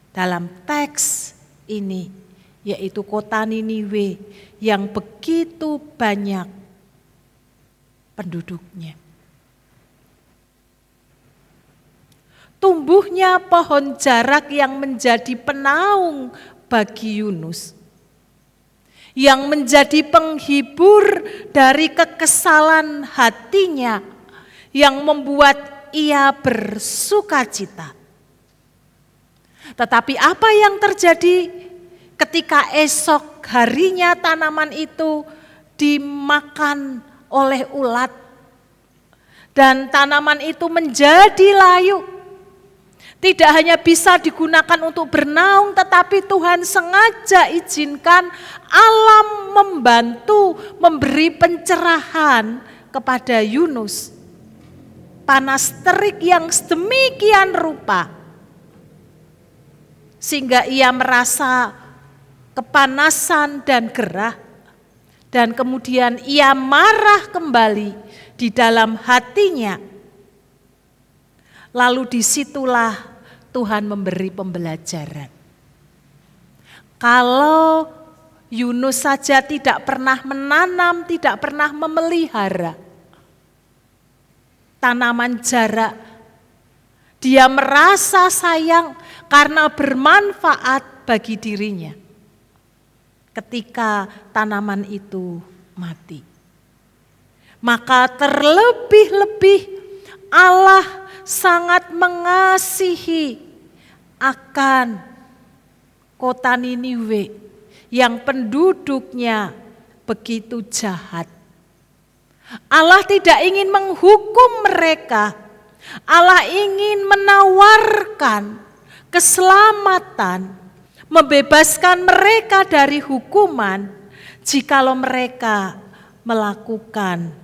dalam teks ini, yaitu kota Niniwe yang begitu banyak penduduknya. Tumbuhnya pohon jarak yang menjadi penaung bagi Yunus, yang menjadi penghibur dari kekesalan hatinya, yang membuat ia bersukacita. Tetapi apa yang terjadi ketika esok harinya tanaman itu dimakan oleh ulat dan tanaman itu menjadi layu? Tidak hanya bisa digunakan untuk bernaung, tetapi Tuhan sengaja izinkan alam membantu memberi pencerahan kepada Yunus. Panas terik yang sedemikian rupa, sehingga ia merasa kepanasan dan gerah, dan kemudian ia marah kembali di dalam hatinya. Lalu disitulah Tuhan memberi pembelajaran. Kalau Yunus saja tidak pernah menanam, tidak pernah memelihara tanaman jarak, dia merasa sayang karena bermanfaat bagi dirinya ketika tanaman itu mati. Maka terlebih-lebih Allah sangat mengasihi akan kota Niniwe yang penduduknya begitu jahat. Allah tidak ingin menghukum mereka. Allah ingin menawarkan keselamatan, membebaskan mereka dari hukuman jikalau mereka melakukan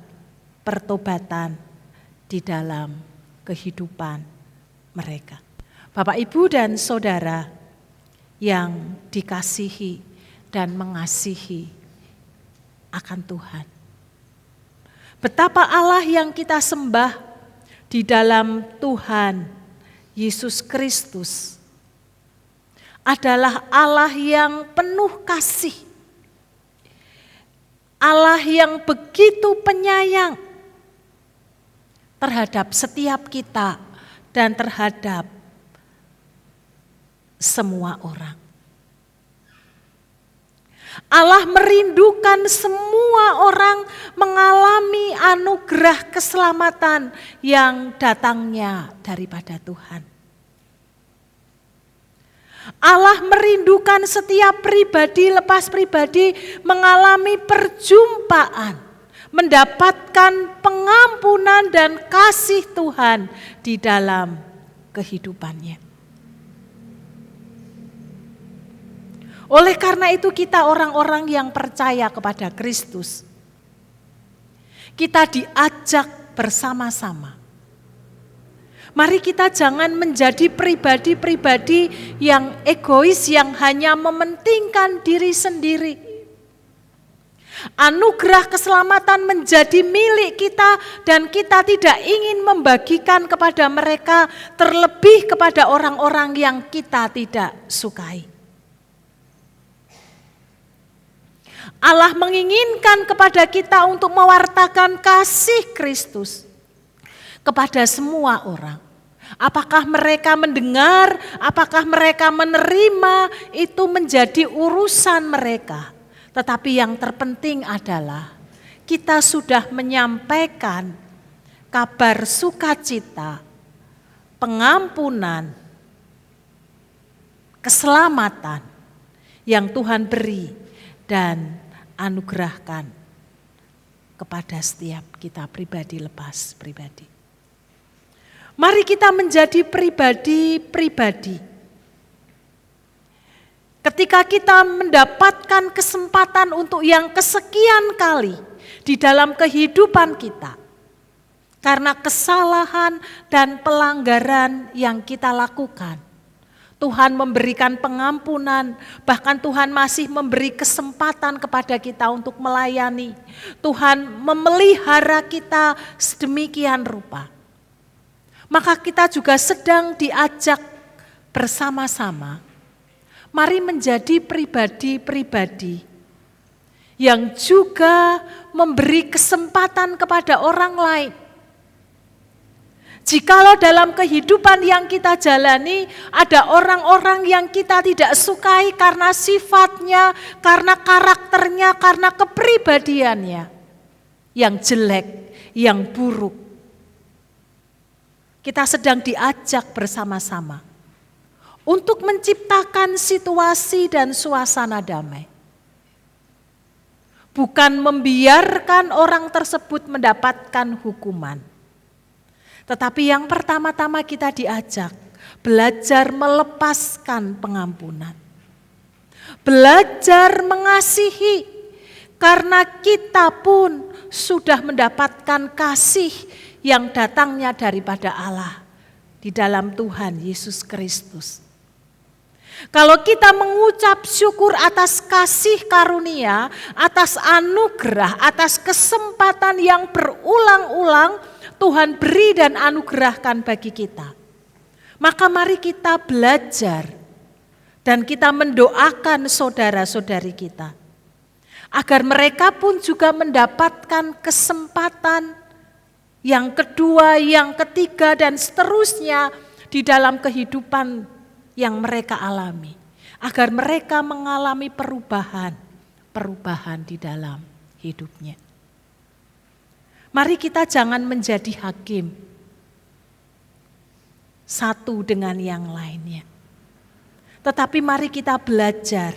pertobatan di dalam kehidupan mereka. Bapak, Ibu, dan Saudara yang dikasihi dan mengasihi akan Tuhan. Betapa Allah yang kita sembah di dalam Tuhan Yesus Kristus adalah Allah yang penuh kasih. Allah yang begitu penyayang terhadap setiap kita dan terhadap semua orang. Allah merindukan semua orang mengalami anugerah keselamatan yang datangnya daripada Tuhan. Allah merindukan setiap pribadi lepas pribadi mengalami perjumpaan, mendapatkan pengampunan dan kasih Tuhan di dalam kehidupannya. Oleh karena itu kita orang-orang yang percaya kepada Kristus, kita diajak bersama-sama. Mari kita jangan menjadi pribadi-pribadi yang egois, yang hanya mementingkan diri sendiri. Anugerah keselamatan menjadi milik kita dan kita tidak ingin membagikan kepada mereka, terlebih kepada orang-orang yang kita tidak sukai. Allah menginginkan kepada kita untuk mewartakan kasih Kristus kepada semua orang. Apakah mereka mendengar, apakah mereka menerima, itu menjadi urusan mereka. Tetapi yang terpenting adalah kita sudah menyampaikan kabar sukacita, pengampunan, keselamatan yang Tuhan beri dan anugerahkan kepada setiap kita pribadi lepas pribadi. Mari kita menjadi pribadi-pribadi. Ketika kita mendapatkan kesempatan untuk yang kesekian kali di dalam kehidupan kita, karena kesalahan dan pelanggaran yang kita lakukan, Tuhan memberikan pengampunan, bahkan Tuhan masih memberi kesempatan kepada kita untuk melayani. Tuhan memelihara kita sedemikian rupa. Maka kita juga sedang diajak bersama-sama, mari menjadi pribadi-pribadi yang juga memberi kesempatan kepada orang lain. Jikalau dalam kehidupan yang kita jalani ada orang-orang yang kita tidak sukai karena sifatnya, karena karakternya, karena kepribadiannya yang jelek, yang buruk, kita sedang diajak bersama-sama untuk menciptakan situasi dan suasana damai. Bukan membiarkan orang tersebut mendapatkan hukuman. Tetapi yang pertama-tama kita diajak belajar melepaskan pengampunan. Belajar mengasihi karena kita pun sudah mendapatkan kasih yang datangnya daripada Allah di dalam Tuhan Yesus Kristus. Kalau kita mengucap syukur atas kasih karunia, atas anugerah, atas kesempatan yang berulang-ulang Tuhan beri dan anugerahkan bagi kita, maka mari kita belajar dan kita mendoakan saudara-saudari kita agar mereka pun juga mendapatkan kesempatan yang kedua, yang ketiga dan seterusnya di dalam kehidupan yang mereka alami, agar mereka mengalami perubahan di dalam hidupnya. Mari kita jangan menjadi hakim satu dengan yang lainnya. Tetapi mari kita belajar.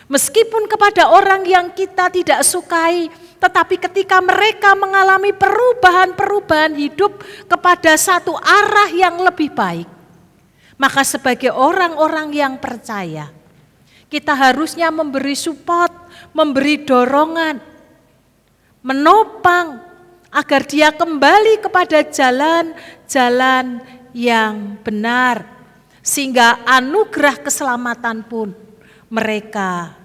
Meskipun kepada orang yang kita tidak sukai, tetapi ketika mereka mengalami perubahan-perubahan hidup kepada satu arah yang lebih baik, maka sebagai orang-orang yang percaya, kita harusnya memberi support, memberi dorongan, menopang agar dia kembali kepada jalan-jalan yang benar, sehingga anugerah keselamatan pun mereka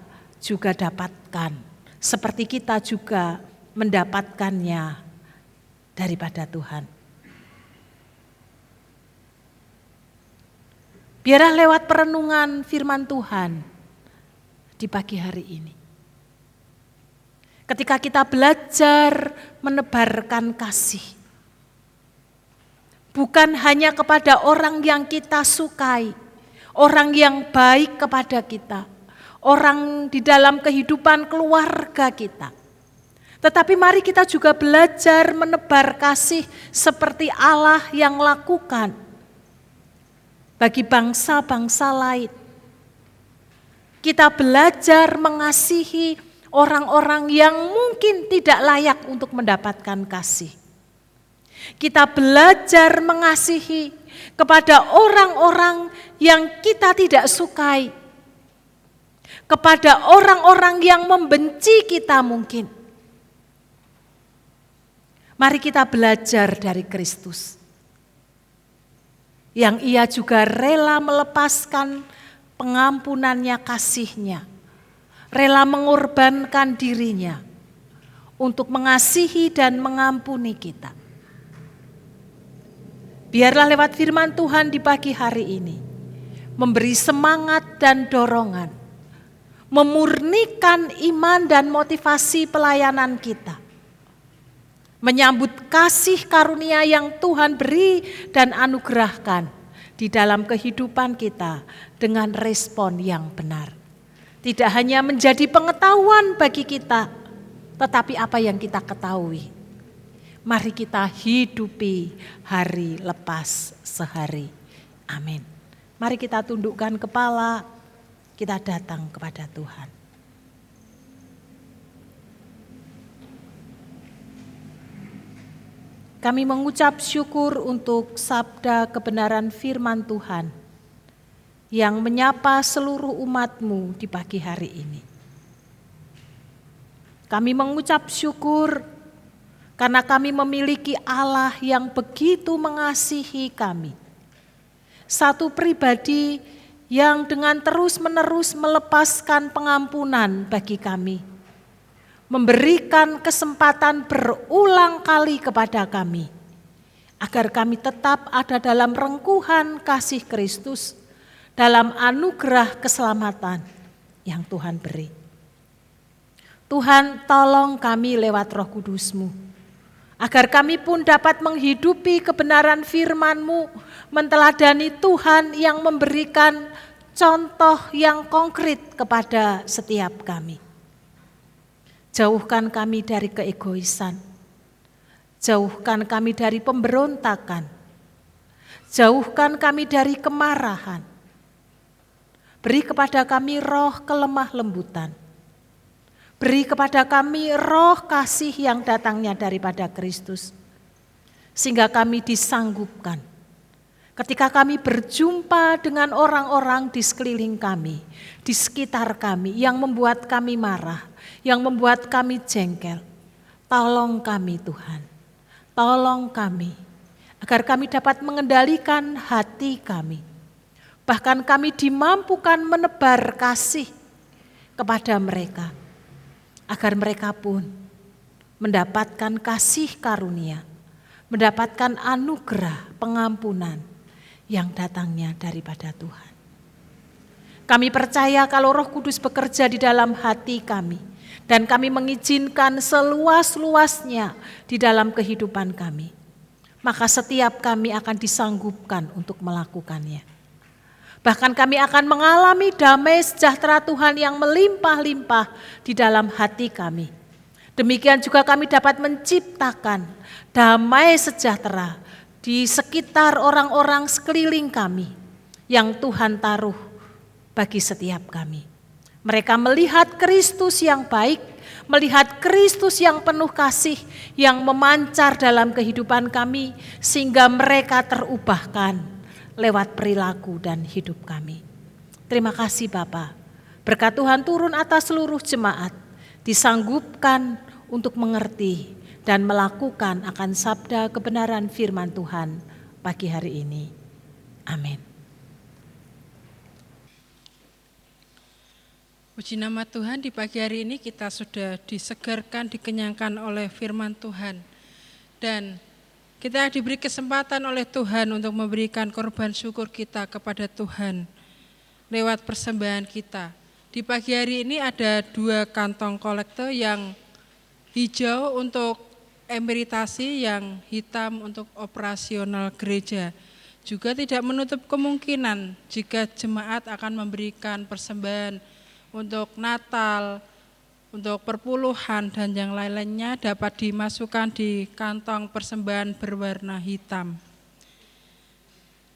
juga dapatkan, seperti kita juga mendapatkannya daripada Tuhan. Biarlah lewat perenungan firman Tuhan di pagi hari ini, ketika kita belajar menebarkan kasih, bukan hanya kepada orang yang kita sukai, orang yang baik kepada kita, orang di dalam kehidupan keluarga kita, tetapi mari kita juga belajar menebar kasih seperti Allah yang lakukan bagi bangsa-bangsa lain. Kita belajar mengasihi orang-orang yang mungkin tidak layak untuk mendapatkan kasih. Kita belajar mengasihi kepada orang-orang yang kita tidak sukai, kepada orang-orang yang membenci kita mungkin. Mari kita belajar dari Kristus, yang Ia juga rela melepaskan pengampunannya, kasihnya, rela mengorbankan dirinya untuk mengasihi dan mengampuni kita. Biarlah lewat firman Tuhan di pagi hari ini memberi semangat dan dorongan, memurnikan iman dan motivasi pelayanan kita, menyambut kasih karunia yang Tuhan beri dan anugerahkan di dalam kehidupan kita dengan respon yang benar. Tidak hanya menjadi pengetahuan bagi kita, tetapi apa yang kita ketahui, mari kita hidupi hari lepas sehari. Amin. Mari kita tundukkan kepala, kita datang kepada Tuhan. Kami mengucap syukur untuk sabda kebenaran firman Tuhan yang menyapa seluruh umat-Mu di pagi hari ini. Kami mengucap syukur karena kami memiliki Allah yang begitu mengasihi kami. Satu pribadi yang dengan terus-menerus melepaskan pengampunan bagi kami, memberikan kesempatan berulang kali kepada kami, agar kami tetap ada dalam rengkuhan kasih Kristus, dalam anugerah keselamatan yang Tuhan beri. Tuhan, tolong kami lewat Roh Kudus-Mu, agar kami pun dapat menghidupi kebenaran firman-Mu, menteladani Tuhan yang memberikan contoh yang konkret kepada setiap kami. Jauhkan kami dari keegoisan, jauhkan kami dari pemberontakan, jauhkan kami dari kemarahan. Beri kepada kami roh kelemah lembutan. Beri kepada kami roh kasih yang datangnya daripada Kristus. Sehingga kami disanggupkan ketika kami berjumpa dengan orang-orang di sekeliling kami, di sekitar kami yang membuat kami marah, yang membuat kami jengkel. Tolong kami Tuhan, tolong kami agar kami dapat mengendalikan hati kami. Bahkan kami dimampukan menebar kasih kepada mereka, agar mereka pun mendapatkan kasih karunia, mendapatkan anugerah pengampunan yang datangnya daripada Tuhan. Kami percaya kalau Roh Kudus bekerja di dalam hati kami, dan kami mengizinkan seluas-luasnya di dalam kehidupan kami, maka setiap kami akan disanggupkan untuk melakukannya. Bahkan kami akan mengalami damai sejahtera Tuhan yang melimpah-limpah di dalam hati kami. Demikian juga kami dapat menciptakan damai sejahtera di sekitar orang-orang sekeliling kami yang Tuhan taruh bagi setiap kami. Mereka melihat Kristus yang baik, melihat Kristus yang penuh kasih, yang memancar dalam kehidupan kami, sehingga mereka terubahkan lewat perilaku dan hidup kami. Terima kasih Bapa. Berkat Tuhan turun atas seluruh jemaat, disanggupkan untuk mengerti dan melakukan akan sabda kebenaran firman Tuhan pagi hari ini. Amin. Puji nama Tuhan, di pagi hari ini kita sudah disegarkan, dikenyangkan oleh firman Tuhan. Dan Kita diberi kesempatan oleh Tuhan untuk memberikan korban syukur kita kepada Tuhan lewat persembahan kita. Di pagi hari ini ada 2 kantong kolekte, yang hijau untuk emeritasi, yang hitam untuk operasional gereja. Juga tidak menutup kemungkinan jika jemaat akan memberikan persembahan untuk Natal, untuk perpuluhan dan yang lain-lainnya dapat dimasukkan di kantong persembahan berwarna hitam.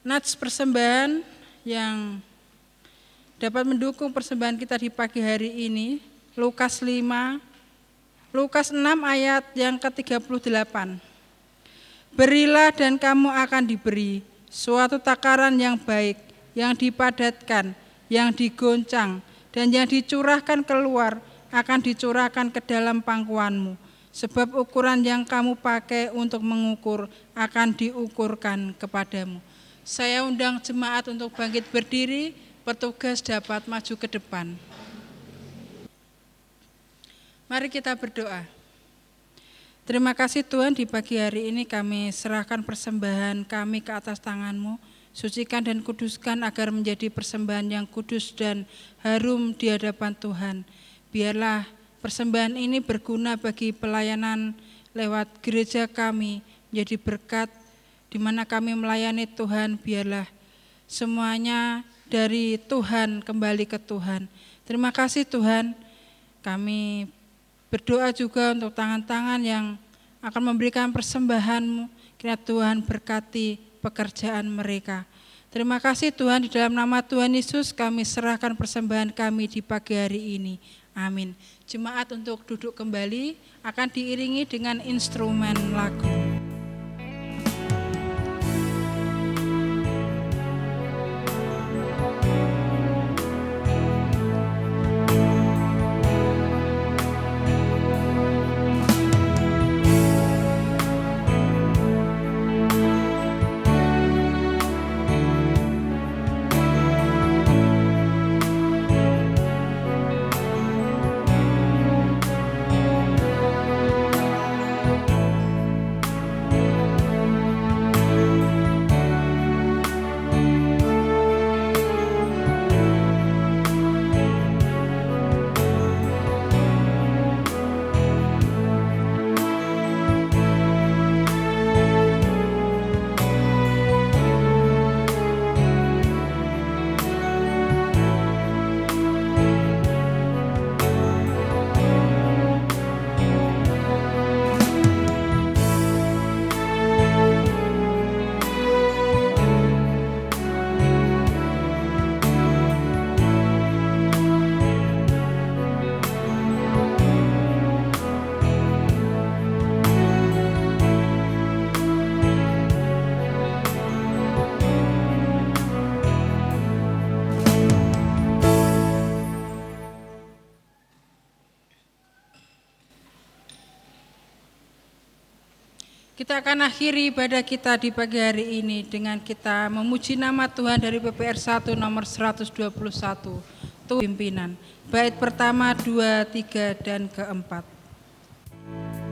Nats persembahan yang dapat mendukung persembahan kita di pagi hari ini, Lukas 6 ayat yang ke-38. Berilah dan kamu akan diberi, suatu takaran yang baik, yang dipadatkan, yang digoncang, dan yang dicurahkan keluar, akan dicurahkan ke dalam pangkuanmu, sebab ukuran yang kamu pakai untuk mengukur akan diukurkan kepadamu. Saya undang jemaat untuk bangkit berdiri, petugas dapat maju ke depan. Mari kita berdoa. Terima kasih Tuhan, di pagi hari ini kami serahkan persembahan kami ke atas tangan-Mu. Sucikan dan kuduskan agar menjadi persembahan yang kudus dan harum di hadapan Tuhan. Biarlah persembahan ini berguna bagi pelayanan lewat gereja kami, menjadi berkat di mana kami melayani Tuhan. Biarlah semuanya dari Tuhan kembali ke Tuhan. Terima kasih Tuhan. Kami berdoa juga untuk tangan-tangan yang akan memberikan persembahan-Mu. Kiranya Tuhan berkati pekerjaan mereka. Terima kasih Tuhan, di dalam nama Tuhan Yesus kami serahkan persembahan kami di pagi hari ini. Amin. Jemaat untuk duduk kembali akan diiringi dengan instrumen lagu. Kita akan akhiri ibadah kita di pagi hari ini dengan kita memuji nama Tuhan dari PPR 1 nomor 121, Tuhan pimpinan. Bait pertama, 2, 3, dan keempat. Perbuatanmu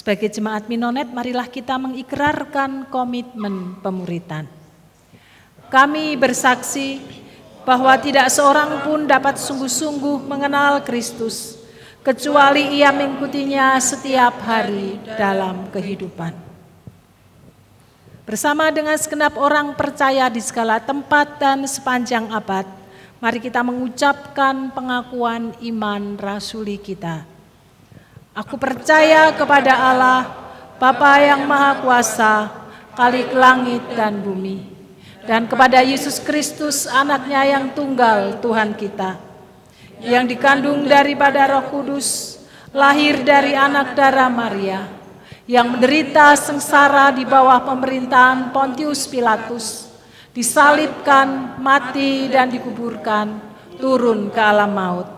Sebagai jemaat Minonet, marilah kita mengikrarkan komitmen pemuritan. Kami bersaksi bahwa tidak seorang pun dapat sungguh-sungguh mengenal Kristus, kecuali ia mengikutinya setiap hari dalam kehidupan. Bersama dengan segenap orang percaya di segala tempat dan sepanjang abad, mari kita mengucapkan pengakuan iman rasuli kita. Aku percaya kepada Allah, Bapa yang Maha Kuasa, Khalik langit dan bumi, dan kepada Yesus Kristus, Anak-Nya yang tunggal, Tuhan kita, yang dikandung daripada Roh Kudus, lahir dari anak darah Maria, yang menderita sengsara di bawah pemerintahan Pontius Pilatus, disalibkan, mati dan dikuburkan, turun ke alam maut.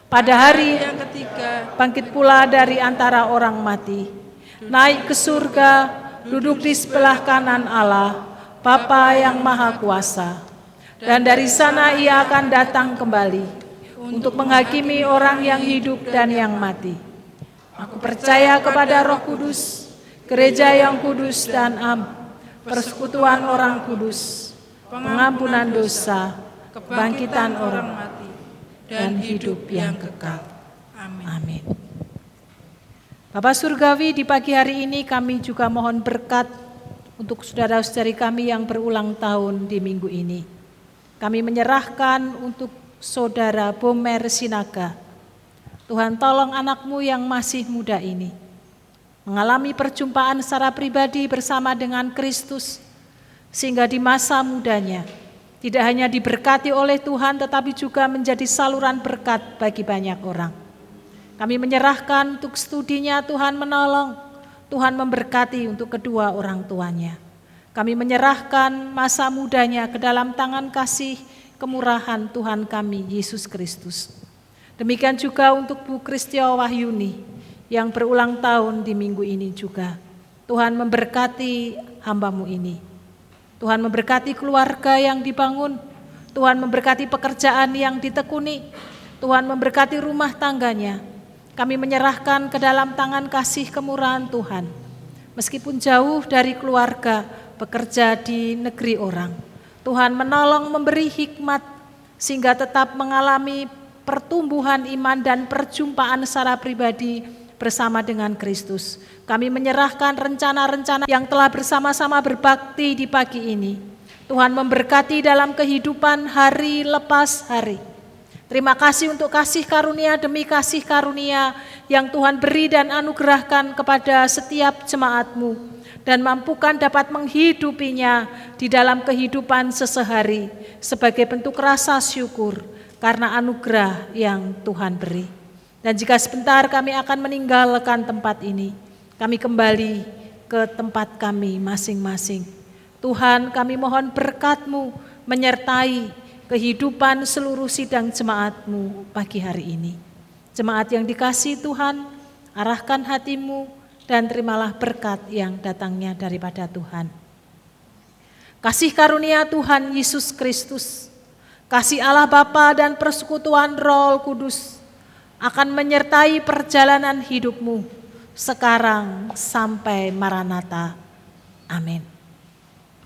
Pada hari yang ketiga, bangkit pula dari antara orang mati, naik ke surga, duduk di sebelah kanan Allah, Bapa yang Maha Kuasa. Dan dari sana ia akan datang kembali untuk menghakimi orang yang hidup dan yang mati. Aku percaya kepada Roh Kudus, gereja yang kudus dan persekutuan orang kudus, pengampunan dosa, kebangkitan orang mati, dan hidup yang kekal. Amin. Bapak Surgawi, di pagi hari ini kami juga mohon berkat untuk saudara-saudari kami yang berulang tahun di minggu ini. Kami menyerahkan untuk saudara Bomer Sinaga. Tuhan tolong anakmu yang masih muda ini mengalami perjumpaan secara pribadi bersama dengan Kristus, sehingga di masa mudanya tidak hanya diberkati oleh Tuhan, tetapi juga menjadi saluran berkat bagi banyak orang. Kami menyerahkan untuk studinya, Tuhan menolong, Tuhan memberkati untuk kedua orang tuanya. Kami menyerahkan masa mudanya ke dalam tangan kasih kemurahan Tuhan kami, Yesus Kristus. Demikian juga untuk Bu Kristio Wahyuni yang berulang tahun di minggu ini juga. Tuhan memberkati hamba-Mu ini. Tuhan memberkati keluarga yang dibangun, Tuhan memberkati pekerjaan yang ditekuni, Tuhan memberkati rumah tangganya. Kami menyerahkan ke dalam tangan kasih kemurahan Tuhan. Meskipun jauh dari keluarga, bekerja di negeri orang, Tuhan menolong, memberi hikmat, sehingga tetap mengalami pertumbuhan iman dan perjumpaan secara pribadi bersama dengan Kristus. Kami menyerahkan rencana-rencana yang telah bersama-sama berbakti di pagi ini. Tuhan memberkati dalam kehidupan hari lepas hari. Terima kasih untuk kasih karunia demi kasih karunia yang Tuhan beri dan anugerahkan kepada setiap jemaat-Mu, dan mampukan dapat menghidupinya di dalam kehidupan sesehari sebagai bentuk rasa syukur karena anugerah yang Tuhan beri. Dan jika sebentar kami akan meninggalkan tempat ini, kami kembali ke tempat kami masing-masing. Tuhan, kami mohon berkat-Mu menyertai kehidupan seluruh sidang jemaat-Mu pagi hari ini. Jemaat yang dikasihi Tuhan, arahkan hati-Mu dan terimalah berkat yang datangnya daripada Tuhan. Kasih karunia Tuhan Yesus Kristus, kasih Allah Bapa dan persekutuan Roh Kudus akan menyertai perjalanan hidupmu sekarang sampai Maranatha. Amin.